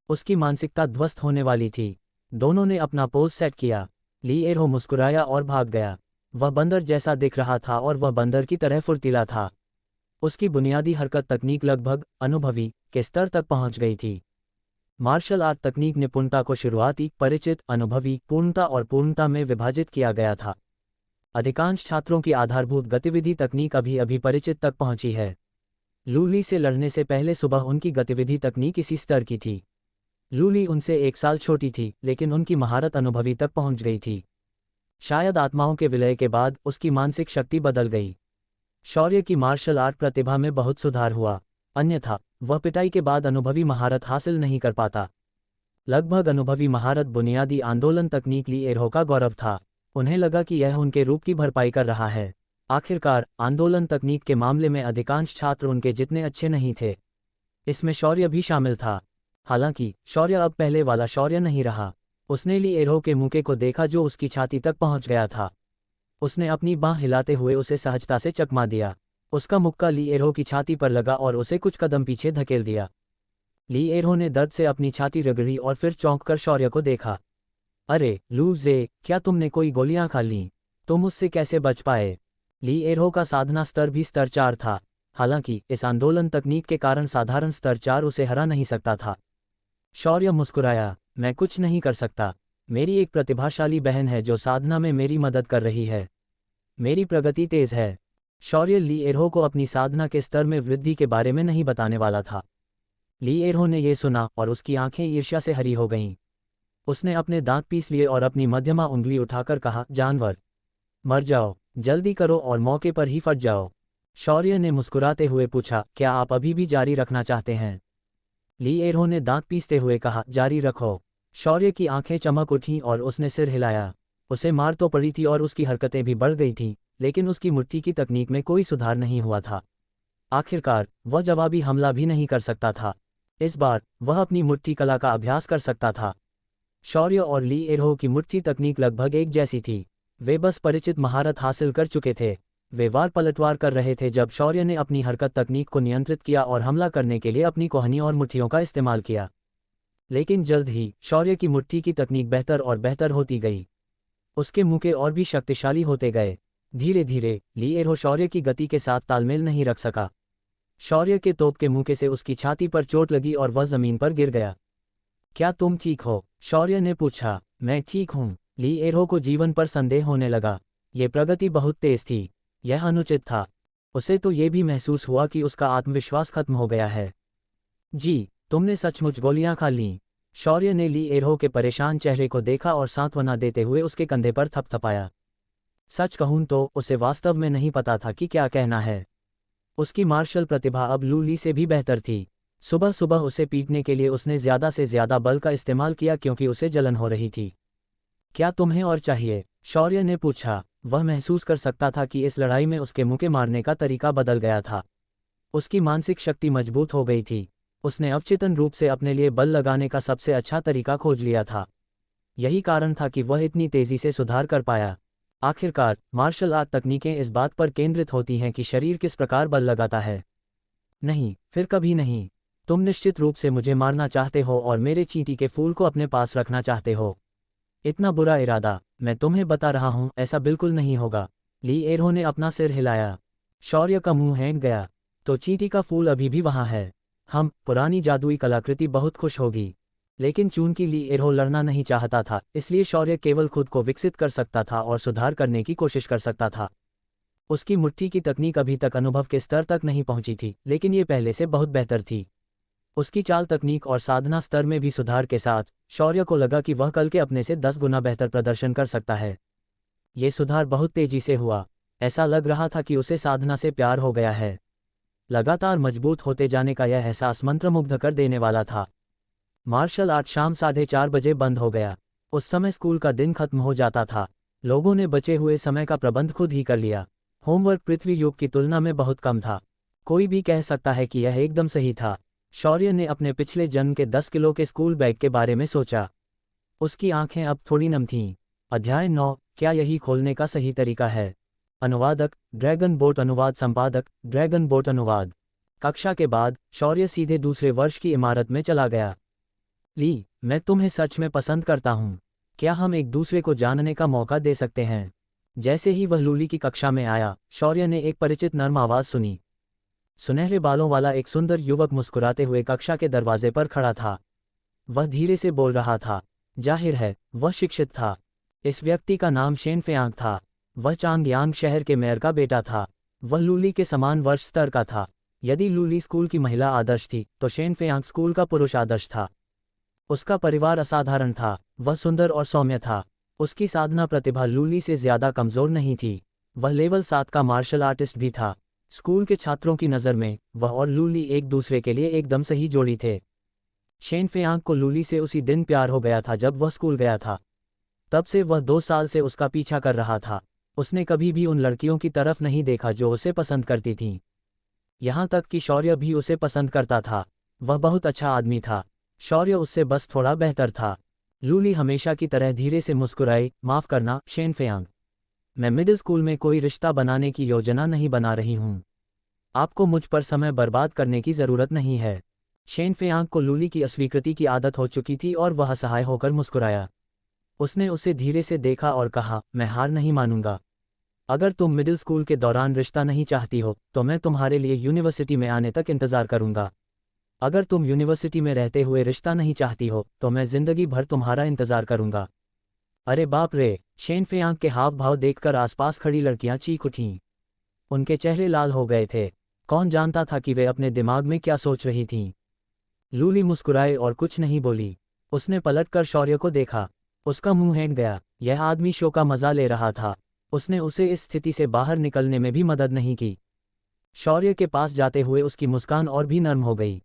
Speaker 1: उसकी मानसिकता ध्वस्त होने वाली थी। दोनों ने अपना पोज सेट किया। ली एरो मुस्कुराया और भाग गया। वह बंदर जैसा दिख रहा था और वह बंदर की तरह फुर्तीला था। उसकी बुनियादी हरकत तकनीक लगभग अनुभवी के स्तर तक पहुंच गई थी। मार्शल आर्ट तकनीक निपुणता को शुरुआती, परिचित, अनुभवी, पूर्णता और पूर्णता में विभाजित किया गया था। अधिकांश छात्रों की आधारभूत गतिविधि तकनीक अभी अभी परिचित तक पहुंची है। लूली से लड़ने से पहले सुबह उनकी गतिविधि तकनीक इसी स्तर की थी। लूली उनसे 1 साल छोटी थी, लेकिन उनकी महारत अनुभवी तक पहुंच गई थी। शायद आत्माओं के विलय के बाद उसकी मानसिक शक्ति बदल गई। शौर्य की मार्शल आर्ट प्रतिभा में बहुत सुधार हुआ, अन्यथा वह पिटाई के बाद अनुभवी महारत हासिल नहीं कर पाता। लगभग अनुभवी महारत बुनियादी आंदोलन तकनीक ली एरो का गौरव था। उन्हें लगा कि यह उनके रूप की भरपाई कर रहा है। आखिरकार आंदोलन तकनीक के मामले में अधिकांश छात्र उनके जितने अच्छे नहीं थे। इसमें शौर्य भी शामिल था। हालांकि शौर्य अब पहले वाला शौर्य नहीं रहा। उसने ली एरो के मुक्के को देखा जो उसकी छाती तक पहुंच गया था। उसने अपनी बाँह हिलाते हुए उसे सहजता से चकमा दिया। उसका मुक्का ली एरो की छाती पर लगा और उसे कुछ कदम पीछे धकेल दिया। ली एरो ने दर्द से अपनी छाती रगड़ी और फिर चौंक कर शौर्य को देखा। अरे लू जे, क्या तुमने कोई गोलियां खा लीं? तुम उससे कैसे बच पाए? ली एरहो का साधना स्तर भी स्तर 4 था। हालांकि इस आंदोलन तकनीक के कारण साधारण स्तर 4 उसे हरा नहीं सकता था। शौर्य मुस्कुराया, मैं कुछ नहीं कर सकता। मेरी एक प्रतिभाशाली बहन है जो साधना में मेरी मदद कर रही है। मेरी प्रगति तेज है। शौर्य ली एरहो को अपनी साधना के स्तर में वृद्धि के बारे में नहीं बताने वाला था। ली एरहो ने यह सुना और उसकी आंखें ईर्ष्या से हरी हो गईं। उसने अपने दांत पीस लिए और अपनी मध्यमा उंगली उठाकर कहा, जानवर, मर जाओ, जल्दी करो और मौके पर ही फट जाओ। शौर्य ने मुस्कुराते हुए पूछा, क्या आप अभी भी जारी रखना चाहते हैं? ली एरहो ने दांत पीसते हुए कहा, जारी रखो। शौर्य की आंखें चमक उठीं और उसने सिर हिलाया। उसे मार तो पड़ी थी और उसकी हरकतें भी बढ़ गई थीं, लेकिन उसकी मुट्ठी की तकनीक में कोई सुधार नहीं हुआ था। आखिरकार वह जवाबी हमला भी नहीं कर सकता था। इस बार वह अपनी मुट्ठी कला का अभ्यास कर सकता था। शौर्य और ली एरहो की मुट्ठी तकनीक लगभग एक जैसी थी। वे बस परिचित महारत हासिल कर चुके थे। वे वार पलटवार कर रहे थे जब शौर्य ने अपनी हरकत तकनीक को नियंत्रित किया और हमला करने के लिए अपनी कोहनी और मुट्ठियों का इस्तेमाल किया। लेकिन जल्द ही शौर्य की मुट्ठी की तकनीक बेहतर और बेहतर होती गई। उसके मुक्के और भी शक्तिशाली होते गए। धीरे धीरे ली एरहो शौर्य की गति के साथ तालमेल नहीं रख सका। शौर्य के तोप के मुक्के से उसकी छाती पर चोट लगी और वह जमीन पर गिर गया। क्या तुम ठीक हो? शौर्य ने पूछा। मैं ठीक हूँ। ली एरहो को जीवन पर संदेह होने लगा। ये प्रगति बहुत तेज थी। यह अनुचित था। उसे तो ये भी महसूस हुआ कि उसका आत्मविश्वास खत्म हो गया है। जी, तुमने सचमुच गोलियां खा लीं? शौर्य ने ली एरहो के परेशान चेहरे को देखा और सांत्वना देते हुए उसके कंधे पर थपथपाया। सच कहूं तो उसे वास्तव में नहीं पता था कि क्या कहना है। उसकी मार्शल प्रतिभा अब लू ली से भी बेहतर थी। सुबह सुबह उसे पीटने के लिए उसने ज़्यादा से ज़्यादा बल का इस्तेमाल किया क्योंकि उसे जलन हो रही थी। क्या तुम्हें और चाहिए? शौर्य ने पूछा। वह महसूस कर सकता था कि इस लड़ाई में उसके मुक्के मारने का तरीका बदल गया था। उसकी मानसिक शक्ति मजबूत हो गई थी। उसने अवचेतन रूप से अपने लिए बल लगाने का सबसे अच्छा तरीका खोज लिया था। यही कारण था कि वह इतनी तेजी से सुधार कर पाया। आखिरकार मार्शल आर्ट तकनीकें इस बात पर केंद्रित होती हैं कि शरीर किस प्रकार बल लगाता है। नहीं, फिर कभी नहीं। तुम निश्चित रूप से मुझे मारना चाहते हो और मेरे चींटी के फूल को अपने पास रखना चाहते हो। इतना बुरा इरादा, मैं तुम्हें बता रहा हूं, ऐसा बिल्कुल नहीं होगा। ली एरहो ने अपना सिर हिलाया। शौर्य का मुंह हैंग गया। तो चींटी का फूल अभी भी वहां है। हम पुरानी जादुई कलाकृति बहुत खुश होगी। लेकिन चूंकि ली एरहो लड़ना नहीं चाहता था, इसलिए शौर्य केवल खुद को विकसित कर सकता था और सुधार करने की कोशिश कर सकता था। उसकी मुट्ठी की तकनीक अभी तक अनुभव के स्तर तक नहीं पहुंची थी, लेकिन ये पहले से बहुत बेहतर थी। उसकी चाल तकनीक और साधना स्तर में भी सुधार के साथ शौर्य को लगा कि वह कल के अपने से 10 गुना बेहतर प्रदर्शन कर सकता है। ये सुधार बहुत तेजी से हुआ। ऐसा लग रहा था कि उसे साधना से प्यार हो गया है। लगातार मजबूत होते जाने का यह एहसास मंत्रमुग्ध कर देने वाला था। मार्शल आर्ट शाम 4:30 बजे बंद हो गया। उस समय स्कूल का दिन खत्म हो जाता था। लोगों ने बचे हुए समय का प्रबंध खुद ही कर लिया। होमवर्क पृथ्वी युग की तुलना में बहुत कम था। कोई भी कह सकता है कि यह एकदम सही था। शौर्य ने अपने पिछले जन्म के 10 किलो के स्कूल बैग के बारे में सोचा। उसकी आंखें अब थोड़ी नम थीं। अध्याय 9, क्या यही खोलने का सही तरीका है? अनुवादक ड्रैगन बोट अनुवाद संपादक ड्रैगन बोट अनुवाद। कक्षा के बाद शौर्य सीधे दूसरे वर्ष की इमारत में चला गया। ली, मैं तुम्हें सच में पसंद करता हूँ। क्या हम एक दूसरे को जानने का मौका दे सकते हैं? जैसे ही वह लूली की कक्षा में आया, शौर्य ने एक परिचित नर्म आवाज़ सुनी। सुनहरे बालों वाला एक सुंदर युवक मुस्कुराते हुए कक्षा के दरवाजे पर खड़ा था। वह धीरे से बोल रहा था। जाहिर है वह शिक्षित था। इस व्यक्ति का नाम शेन फेयांग था। वह चांगयांग शहर के मेयर का बेटा था। वह लूली के समान वर्ष स्तर का था। यदि लूली स्कूल की महिला आदर्श थी तो शेन फेयांग स्कूल का पुरुष आदर्श था। उसका परिवार असाधारण था। वह सुंदर और सौम्य था। उसकी साधना प्रतिभा लूली से ज्यादा कमजोर नहीं थी। वह लेवल 7 का मार्शल आर्टिस्ट भी था। स्कूल के छात्रों की नज़र में वह और लूली एक दूसरे के लिए एकदम सही जोड़ी थे। शेन फेयांग को लूली से उसी दिन प्यार हो गया था जब वह स्कूल गया था। तब से वह 2 साल से उसका पीछा कर रहा था। उसने कभी भी उन लड़कियों की तरफ नहीं देखा जो उसे पसंद करती थीं। यहाँ तक कि शौर्य भी उसे पसंद करता था। वह बहुत अच्छा आदमी था। शौर्य उससे बस थोड़ा बेहतर था। लूली हमेशा की तरह धीरे से मुस्कुराई। माफ़ करना शेन फेयांग, मैं मिडिल स्कूल में कोई रिश्ता बनाने की योजना नहीं बना रही हूँ। आपको मुझ पर समय बर्बाद करने की ज़रूरत नहीं है। शेन फेयांग को लूली की अस्वीकृति की आदत हो चुकी थी और वह असहाय होकर मुस्कुराया। उसने उसे धीरे से देखा और कहा, मैं हार नहीं मानूंगा। अगर तुम मिडिल स्कूल के दौरान रिश्ता नहीं चाहती हो तो मैं तुम्हारे लिए यूनिवर्सिटी में आने तक इंतज़ार करूंगा। अगर तुम यूनिवर्सिटी में रहते हुए रिश्ता नहीं चाहती हो तो मैं जिंदगी भर तुम्हारा इंतज़ार करूंगा। अरे बाप रे! शेन फेयांग के हाव भाव देखकर आसपास खड़ी लड़कियां चीख उठीं। उनके चेहरे लाल हो गए थे। कौन जानता था कि वे अपने दिमाग में क्या सोच रही थीं। लूली मुस्कुराई और कुछ नहीं बोली। उसने पलटकर शौर्य को देखा। उसका मुंह हेंट गया। यह आदमी शो का मजा ले रहा था। उसने उसे इस स्थिति से बाहर निकलने में भी मदद नहीं की। शौर्य के पास जाते हुए उसकी मुस्कान और भी नर्म हो गई।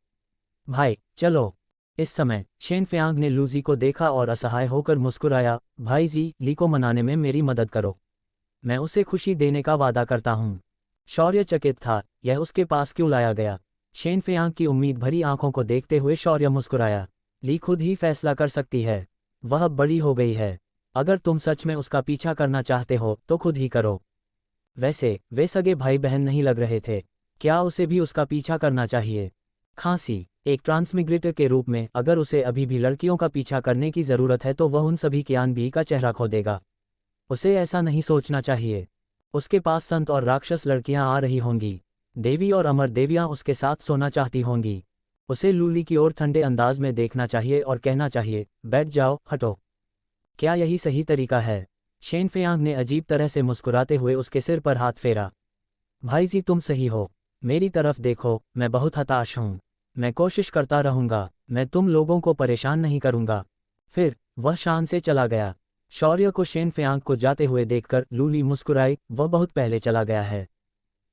Speaker 1: भाई चलो। इस समय शेन फेयांग ने लूजी को देखा और असहाय होकर मुस्कुराया, भाई जी, ली को मनाने में मेरी मदद करो। मैं उसे खुशी देने का वादा करता हूँ। शौर्य चकित था, यह उसके पास क्यों लाया गया। शेन फेयांग की उम्मीद भरी आंखों को देखते हुए शौर्य मुस्कुराया, ली खुद ही फैसला कर सकती है। वह अब बड़ी हो गई है। अगर तुम सच में उसका पीछा करना चाहते हो तो खुद ही करो। वैसे वे सगे भाई बहन नहीं लग रहे थे। क्या उसे भी उसका पीछा करना चाहिए? खांसी एक ट्रांसमिग्रेटर के रूप में अगर उसे अभी भी लड़कियों का पीछा करने की ज़रूरत है तो वह उन सभी की आनबी का चेहरा खो देगा। उसे ऐसा नहीं सोचना चाहिए। उसके पास संत और राक्षस लड़कियां आ रही होंगी। देवी और अमर देवियां उसके साथ सोना चाहती होंगी। उसे लूली की ओर ठंडे अंदाज में देखना चाहिए और कहना चाहिए, बैठ जाओ, हटो। क्या यही सही तरीका है? शेन फेयांग ने अजीब तरह से मुस्कुराते हुए उसके सिर पर हाथ फेरा। भाई जी, तुम सही हो। मेरी तरफ देखो, मैं बहुत हताश हूँ। मैं कोशिश करता रहूँगा। मैं तुम लोगों को परेशान नहीं करूँगा। फिर वह शान से चला गया। शौर्य को शेन फेयांग को जाते हुए देखकर लूली मुस्कुराई, वह बहुत पहले चला गया है।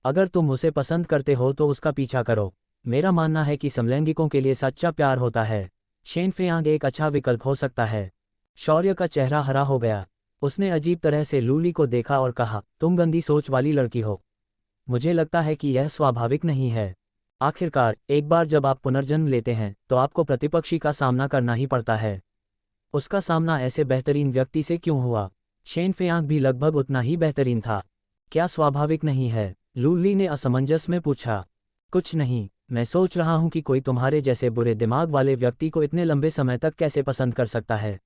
Speaker 1: अगर तुम उसे पसंद करते हो तो उसका पीछा करो। मेरा मानना है कि समलैंगिकों के लिए सच्चा प्यार होता है। शेन फेयांग एक अच्छा विकल्प हो सकता है। शौर्य का चेहरा हरा हो गया। उसने अजीब तरह से लूली को देखा और कहा, तुम गंदी सोच वाली लड़की हो। मुझे लगता है कि यह स्वाभाविक नहीं है। आखिरकार एक बार जब आप पुनर्जन्म लेते हैं तो आपको प्रतिपक्षी का सामना करना ही पड़ता है। उसका सामना ऐसे बेहतरीन व्यक्ति से क्यों हुआ? शेन फेयांग भी लगभग उतना ही बेहतरीन था। क्या स्वाभाविक नहीं है? लूली ने असमंजस में पूछा। कुछ नहीं, मैं सोच रहा हूं कि कोई तुम्हारे जैसे बुरे दिमाग वाले व्यक्ति को इतने लंबे समय तक कैसे पसंद कर सकता है।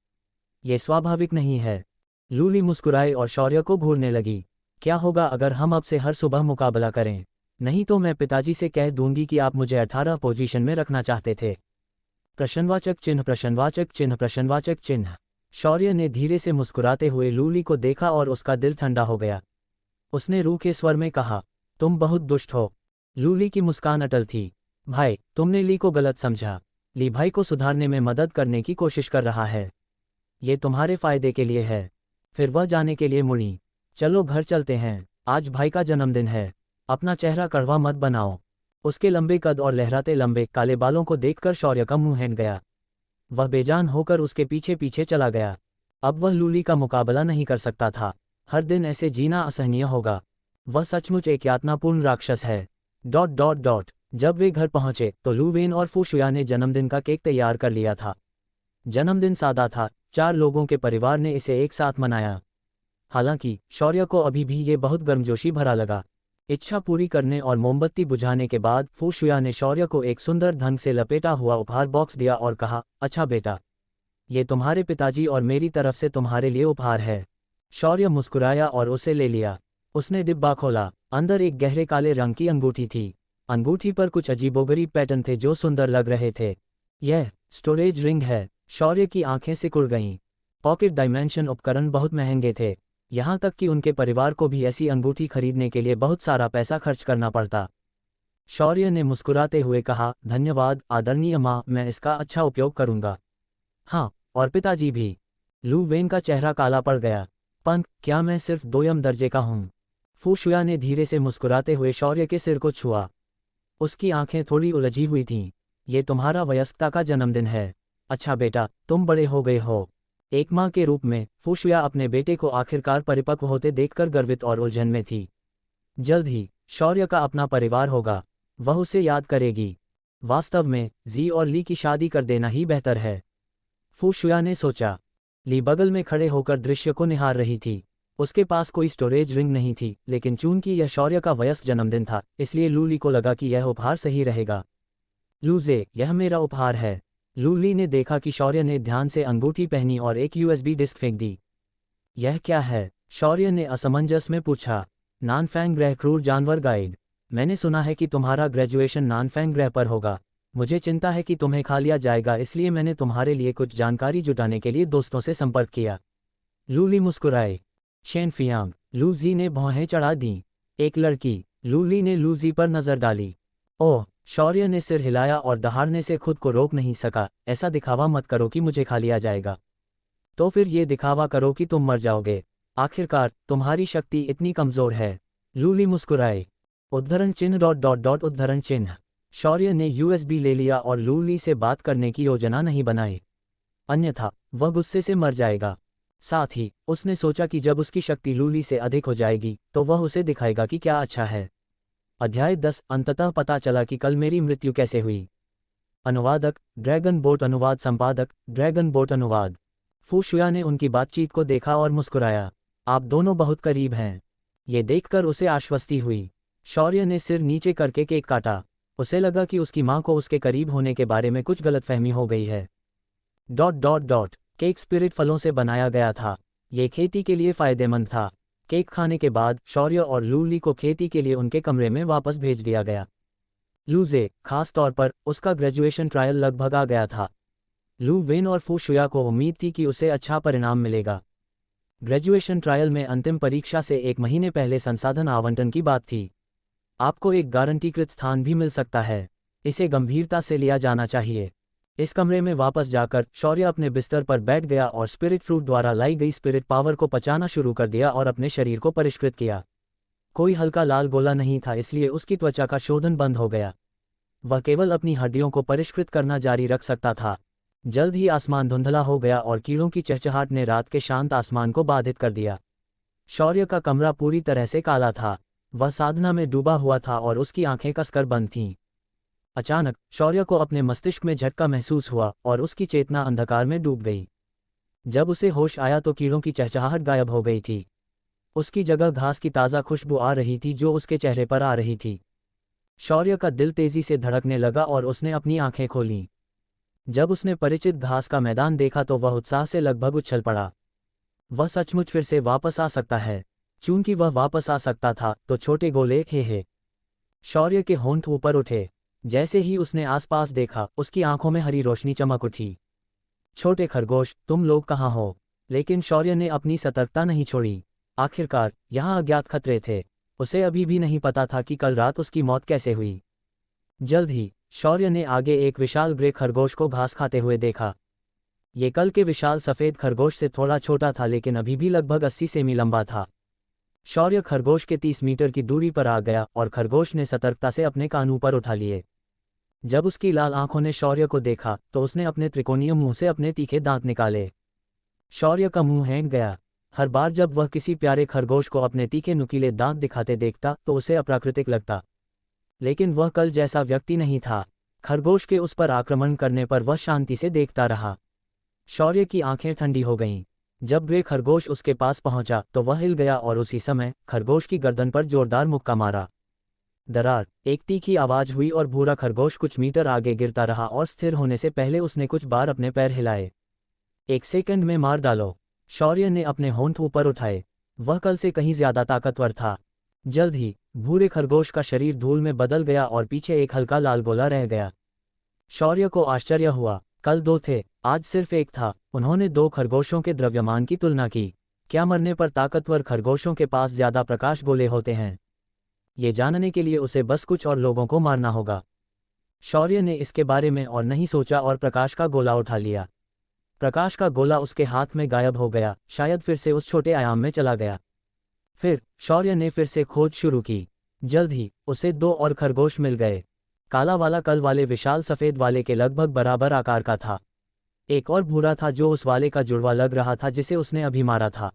Speaker 1: ये स्वाभाविक नहीं है। लूली मुस्कुराई और शौर्य को घूरने लगी। क्या होगा अगर हम अब से हर सुबह मुकाबला करें? नहीं तो मैं पिताजी से कह दूंगी कि आप मुझे 18 पोजीशन में रखना चाहते थे। प्रश्नवाचक चिन्ह प्रश्नवाचक चिन्ह प्रश्नवाचक चिन्ह। शौर्य ने धीरे से मुस्कुराते हुए लूली को देखा और उसका दिल ठंडा हो गया। उसने रूखे स्वर में कहा, तुम बहुत दुष्ट हो। लूली की मुस्कान अटल थी। भाई, तुमने ली को गलत समझा। ली भाई को सुधारने में मदद करने की कोशिश कर रहा है। ये तुम्हारे फायदे के लिए है। फिर वह जाने के लिए मुड़ी। चलो घर चलते हैं, आज भाई का जन्मदिन है। अपना चेहरा कड़वा मत बनाओ। उसके लंबे कद और लहराते लंबे काले बालों को देखकर शौर्य का मुंह हेंट गया। वह बेजान होकर उसके पीछे पीछे चला गया। अब वह लूली का मुकाबला नहीं कर सकता था। हर दिन ऐसे जीना असहनीय होगा। वह सचमुच एक यातनापूर्ण राक्षस है। ... जब वे घर पहुंचे तो लू वेन और फू शुया ने जन्मदिन का केक तैयार कर लिया था। जन्मदिन सादा था। 4 लोगों के परिवार ने इसे एक साथ मनाया। हालांकि शौर्य को अभी भी ये बहुत गर्मजोशी भरा लगा। इच्छा पूरी करने और मोमबत्ती बुझाने के बाद फू शुया ने शौर्य को एक सुंदर ढंग से लपेटा हुआ उपहार बॉक्स दिया और कहा, अच्छा बेटा, ये तुम्हारे पिताजी और मेरी तरफ से तुम्हारे लिए उपहार है। शौर्य मुस्कुराया और उसे ले लिया। उसने डिब्बा खोला। अंदर एक गहरे काले रंग की अंगूठी थी। अंगूठी पर कुछ अजीबोगरीब पैटर्न थे जो सुंदर लग रहे थे। यह स्टोरेज रिंग है। शौर्य की आंखें सिकुड़ गईं। पॉकेट डायमेंशन उपकरण बहुत महंगे थे। यहाँ तक कि उनके परिवार को भी ऐसी अंगूठी खरीदने के लिए बहुत सारा पैसा खर्च करना पड़ता। शौर्य ने मुस्कुराते हुए कहा, धन्यवाद आदरणीय माँ, मैं इसका अच्छा उपयोग करूँगा। हाँ, और पिताजी भी। लू वेन का चेहरा काला पड़ गया। पंख, क्या मैं सिर्फ 2 दर्जे का हूँ? फू शुया ने धीरे से मुस्कुराते हुए शौर्य के सिर को छुआ। उसकी आंखें थोड़ी उलझी हुई थीं। ये तुम्हारा वयस्कता का जन्मदिन है। अच्छा बेटा, तुम बड़े हो गए हो। एक माँ के रूप में फू शुया अपने बेटे को आखिरकार परिपक्व होते देखकर गर्वित और उलझन में थी। जल्द ही शौर्य का अपना परिवार होगा। वह उसे याद करेगी। वास्तव में जी और ली की शादी कर देना ही बेहतर है, फू शुया ने सोचा। ली बगल में खड़े होकर दृश्य को निहार रही थी। उसके पास कोई स्टोरेज रिंग नहीं थी, लेकिन चूंकि यह शौर्य का वयस्क जन्मदिन था इसलिए लूली को लगा कि यह उपहार सही रहेगा। लूजे, यह मेरा उपहार है। लूली ने देखा कि शौर्य ने ध्यान से अंगूठी पहनी और एक यूएसबी डिस्क फेंक दी। यह क्या है? शौर्य ने असमंजस में पूछा। नानफैंग ग्रह क्रूर जानवर गाइड। मैंने सुना है कि तुम्हारा ग्रेजुएशन नानफैंग ग्रह पर होगा। मुझे चिंता है कि तुम्हें खा लिया जाएगा, इसलिए मैंने तुम्हारे लिए कुछ जानकारी जुटाने के लिए दोस्तों से संपर्क किया। लूली मुस्कुराए। शेन फियांग। लूजी ने भौहें चढ़ा दी। एक लड़की। लूली ने लूजी पर नजर डाली। ओह! शौर्य ने सिर हिलाया और दहाड़ने से खुद को रोक नहीं सका। ऐसा दिखावा मत करो कि मुझे खा लिया जाएगा। तो फिर ये दिखावा करो कि तुम मर जाओगे। आखिरकार तुम्हारी शक्ति इतनी कमजोर है। लूली मुस्कुराए। उद्धरण चिन्ह उद्धरण चिन्ह। शौर्य ने यूएसबी ले लिया और लूली से बात करने की योजना नहीं बनाई, अन्यथा वह गुस्से से मर जाएगा। साथ ही उसने सोचा कि जब उसकी शक्ति लूली से अधिक हो जाएगी तो वह उसे दिखाएगा कि क्या अच्छा है। अध्याय 10। अंततः पता चला कि कल मेरी मृत्यु कैसे हुई। अनुवादक ड्रैगन बोट अनुवाद संपादक ड्रैगन बोट अनुवाद। फू शुया ने उनकी बातचीत को देखा और मुस्कुराया। आप दोनों बहुत करीब हैं। ये देखकर उसे आश्वस्ति हुई। शौर्य ने सिर नीचे करके केक काटा। उसे लगा कि उसकी मां को उसके करीब होने के बारे में कुछ गलतफहमी हो गई है। केक स्पिरिट फलों से बनाया गया था। ये खेती के लिए फायदेमंद था। केक खाने के बाद शौर्य और लूली को खेती के लिए उनके कमरे में वापस भेज दिया गया। लूजे, खास तौर पर उसका ग्रेजुएशन ट्रायल लगभग आ गया था। लू वेन और फू शुया को उम्मीद थी कि उसे अच्छा परिणाम मिलेगा। ग्रेजुएशन ट्रायल में अंतिम परीक्षा से 1 महीने पहले संसाधन आवंटन की बात थी। आपको एक गारंटीकृत स्थान भी मिल सकता है। इसे गंभीरता से लिया जाना चाहिए। इस कमरे में वापस जाकर शौर्य अपने बिस्तर पर बैठ गया और स्पिरिट फ्रूट द्वारा लाई गई स्पिरिट पावर को पचाना शुरू कर दिया और अपने शरीर को परिष्कृत किया। कोई हल्का लाल गोला नहीं था, इसलिए उसकी त्वचा का शोधन बंद हो गया। वह केवल अपनी हड्डियों को परिष्कृत करना जारी रख सकता था। जल्द ही आसमान धुंधला हो गया और कीड़ों की चहचहाट ने रात के शांत आसमान को बाधित कर दिया। शौर्य का कमरा पूरी तरह से काला था। वह साधना में डूबा हुआ था और उसकी आंखें कसकर बंद थीं। अचानक शौर्य को अपने मस्तिष्क में झटका महसूस हुआ और उसकी चेतना अंधकार में डूब गई। जब उसे होश आया तो कीड़ों की चहचहाहट गायब हो गई थी। उसकी जगह घास की ताज़ा खुशबू आ रही थी जो उसके चेहरे पर आ रही थी। शौर्य का दिल तेजी से धड़कने लगा और उसने अपनी आंखें खोलीं। जब उसने परिचित घास का मैदान देखा तो वह उत्साह से लगभग उछल पड़ा। वह सचमुच फिर से वापस आ सकता है। चूंकि वह वापस आ सकता था तो छोटे गोले हे। शौर्य के होंठ ऊपर उठे। जैसे ही उसने आसपास देखा उसकी आंखों में हरी रोशनी चमक उठी। छोटे खरगोश, तुम लोग कहाँ हो? लेकिन शौर्य ने अपनी सतर्कता नहीं छोड़ी। आखिरकार यहाँ अज्ञात खतरे थे। उसे अभी भी नहीं पता था कि कल रात उसकी मौत कैसे हुई। जल्द ही शौर्य ने आगे एक विशाल ग्रे खरगोश को घास खाते हुए देखा। ये कल के विशाल सफ़ेद खरगोश से थोड़ा छोटा था, लेकिन अभी भी लगभग 80 सेमी लंबा था। शौर्य खरगोश के 30 मीटर की दूरी पर आ गया और खरगोश ने सतर्कता से अपने कान ऊपर उठा लिए। जब उसकी लाल आंखों ने शौर्य को देखा तो उसने अपने त्रिकोणीय मुंह से अपने तीखे दांत निकाले। शौर्य का मुंह हैंग गया। हर बार जब वह किसी प्यारे खरगोश को अपने तीखे नुकीले दांत दिखाते देखता तो उसे अप्राकृतिक लगता। लेकिन वह कल जैसा व्यक्ति नहीं था। खरगोश के उस पर आक्रमण करने पर वह शांति से देखता रहा। शौर्य की आंखें ठंडी हो गईं। जब ग्रे खरगोश उसके पास पहुंचा तो वह हिल गया और उसी समय खरगोश की गर्दन पर जोरदार मुक्का मारा। दरार, एक तीखी आवाज हुई और भूरा खरगोश कुछ मीटर आगे गिरता रहा और स्थिर होने से पहले उसने कुछ बार अपने पैर हिलाए। 1 सेकंड में मार डालो। शौर्य ने अपने होंठ ऊपर उठाए। वह कल से कहीं ज्यादा ताकतवर था। जल्द ही भूरे खरगोश का शरीर धूल में बदल गया और पीछे एक हल्का लाल गोला रह गया। शौर्य को आश्चर्य हुआ। कल 2 थे, आज सिर्फ 1 था। उन्होंने 2 खरगोशों के द्रव्यमान की तुलना की। क्या मरने पर ताकतवर खरगोशों के पास ज्यादा प्रकाश गोले होते हैं? ये जानने के लिए उसे बस कुछ और लोगों को मारना होगा। शौर्य ने इसके बारे में और नहीं सोचा और प्रकाश का गोला उठा लिया। प्रकाश का गोला उसके हाथ में गायब हो गया, शायद फिर से उस छोटे आयाम में चला गया। फिर शौर्य ने फिर से खोज शुरू की। जल्द ही उसे 2 और खरगोश मिल गए। काला वाला कल वाले विशाल सफ़ेद वाले के लगभग बराबर आकार का था। एक और भूरा था जो उस वाले का जुड़वा लग रहा था जिसे उसने अभी मारा था।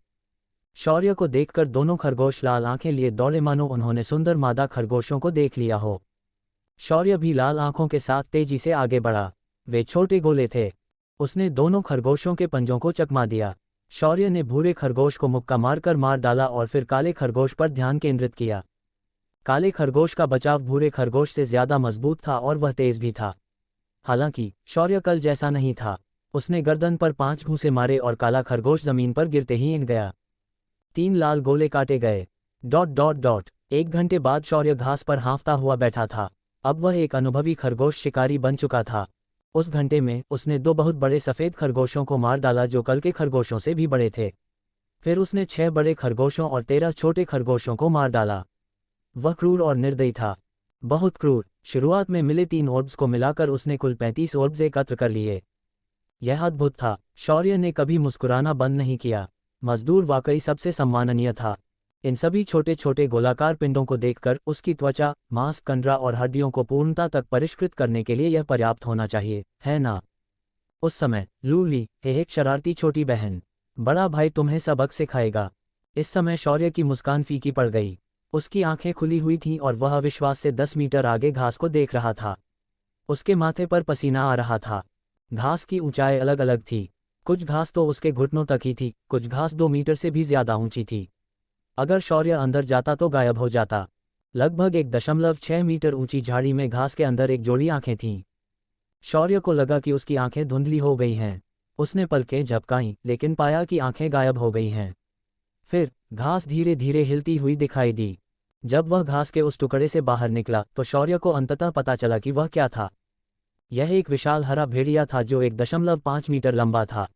Speaker 1: शौर्य को देखकर दोनों खरगोश लाल आंखें लिए दौड़े मानो उन्होंने सुंदर मादा खरगोशों को देख लिया हो। शौर्य भी लाल आंखों के साथ तेजी से आगे बढ़ा। वे छोटे गोले थे। उसने दोनों खरगोशों के पंजों को चकमा दिया। शौर्य ने भूरे खरगोश को मुक्का मारकर मार डाला और फिर काले खरगोश पर ध्यान केंद्रित किया। काले खरगोश का बचाव भूरे खरगोश से ज्यादा मजबूत था और वह तेज भी था। हालांकि शौर्य कल जैसा नहीं था। उसने गर्दन पर 5 घूंसे मारे और काला खरगोश जमीन पर गिरते ही इंट गया। 3 लाल गोले काटे गए। ... 1 घंटे बाद शौर्य घास पर हाँफता हुआ बैठा था। अब वह एक अनुभवी खरगोश शिकारी बन चुका था। उस घंटे में उसने 2 बहुत बड़े सफ़ेद खरगोशों को मार डाला जो कल के खरगोशों से भी बड़े थे। फिर उसने 6 बड़े खरगोशों और 13 छोटे खरगोशों को मार डाला। वह क्रूर और निर्दयी था, बहुत क्रूर। शुरुआत में मिले 3 ऑर्ब्स को मिलाकर उसने कुल 35 ऑर्ब्स एकत्र कर लिए। यह अद्भुत था। शौर्य ने कभी मुस्कुराना बंद नहीं किया। मजदूर वाकई सबसे सम्माननीय था। इन सभी छोटे छोटे गोलाकार पिंडों को देखकर उसकी त्वचा, मांस, कंडरा और हड्डियों को पूर्णता तक परिष्कृत करने के लिए यह पर्याप्त होना चाहिए, है ना? उस समय लूली, एक शरारती छोटी बहन, बड़ा भाई तुम्हें सबक सिखाएगा। इस समय शौर्य की मुस्कान फीकी पड़ गई। उसकी आंखें खुली हुई थीं और वह अविश्वास से 10 मीटर आगे घास को देख रहा था। उसके माथे पर पसीना आ रहा था। घास की ऊंचाई अलग अलग थी। कुछ घास तो उसके घुटनों तक ही थी, कुछ घास 2 मीटर से भी ज्यादा ऊंची थी। अगर शौर्य अंदर जाता तो गायब हो जाता। लगभग 1.6 मीटर ऊंची झाड़ी में घास के अंदर एक जोड़ी आंखें थीं। शौर्य को लगा कि उसकी आंखें धुंधली हो गई हैं। उसने पलकें झपकाईं, लेकिन पाया कि आंखें गायब हो गई हैं। फिर घास धीरे धीरे हिलती हुई दिखाई दी। जब वह घास के उस टुकड़े से बाहर निकला तो शौर्य को अंततः पता चला कि वह क्या था। यह एक विशाल हरा भेड़िया था जो 1.5 मीटर लंबा था।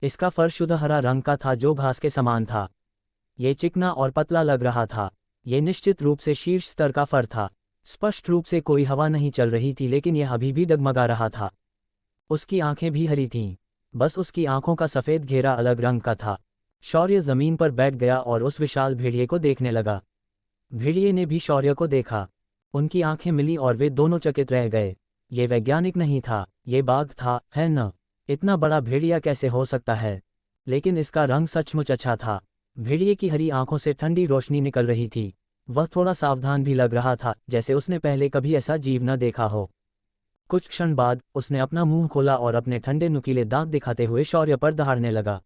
Speaker 1: इसका फर शुद्ध हरा रंग का था जो घास के समान था। ये चिकना और पतला लग रहा था। ये निश्चित रूप से शीर्ष स्तर का फर था। स्पष्ट रूप से कोई हवा नहीं चल रही थी, लेकिन यह अभी भी डगमगा रहा था। उसकी आंखें भी हरी थीं, बस उसकी आंखों का सफ़ेद घेरा अलग रंग का था। शौर्य जमीन पर बैठ गया और उस विशाल भेड़िए को देखने लगा। भेड़िए ने भी शौर्य को देखा। उनकी आंखें मिली और वे दोनों चकित रह गए। ये वैज्ञानिक नहीं था, ये बाघ था, है न? इतना बड़ा भेड़िया कैसे हो सकता है? लेकिन इसका रंग सचमुच अच्छा था। भेड़िए की हरी आंखों से ठंडी रोशनी निकल रही थी। वह थोड़ा सावधान भी लग रहा था, जैसे उसने पहले कभी ऐसा जीव न देखा हो। कुछ क्षण बाद उसने अपना मुंह खोला और अपने ठंडे नुकीले दांत दिखाते हुए शौर्य पर दहाड़ने लगा।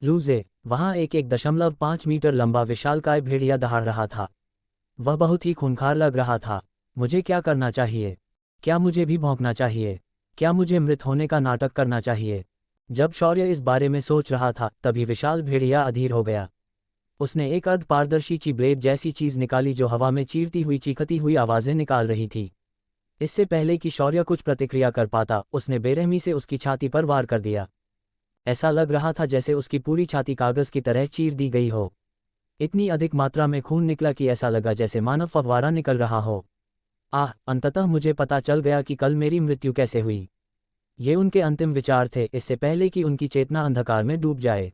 Speaker 1: लूजे, वहां एक 1.5 मीटर लंबा विशालकाय भेड़िया दहाड़ रहा था। वह बहुत ही खूंखार लग रहा था। मुझे क्या करना चाहिए? क्या मुझे भी भौंकना चाहिए? क्या मुझे मृत होने का नाटक करना चाहिए? जब शौर्य इस बारे में सोच रहा था तभी विशाल भेड़िया अधीर हो गया। उसने एक अर्ध पारदर्शी ची ब्लेड जैसी चीज निकाली जो हवा में चीरती हुई चीखती हुई आवाजें निकाल रही थी। इससे पहले कि शौर्य कुछ प्रतिक्रिया कर पाता, उसने बेरहमी से उसकी छाती पर वार कर दिया। ऐसा लग रहा था जैसे उसकी पूरी छाती कागज की तरह चीर दी गई हो। इतनी अधिक मात्रा में खून निकला कि ऐसा लगा जैसे मानव फव्वारा निकल रहा हो। अंततः मुझे पता चल गया कि कल मेरी मृत्यु कैसे हुई। ये उनके अंतिम विचार थे, इससे पहले कि उनकी चेतना अंधकार में डूब जाए।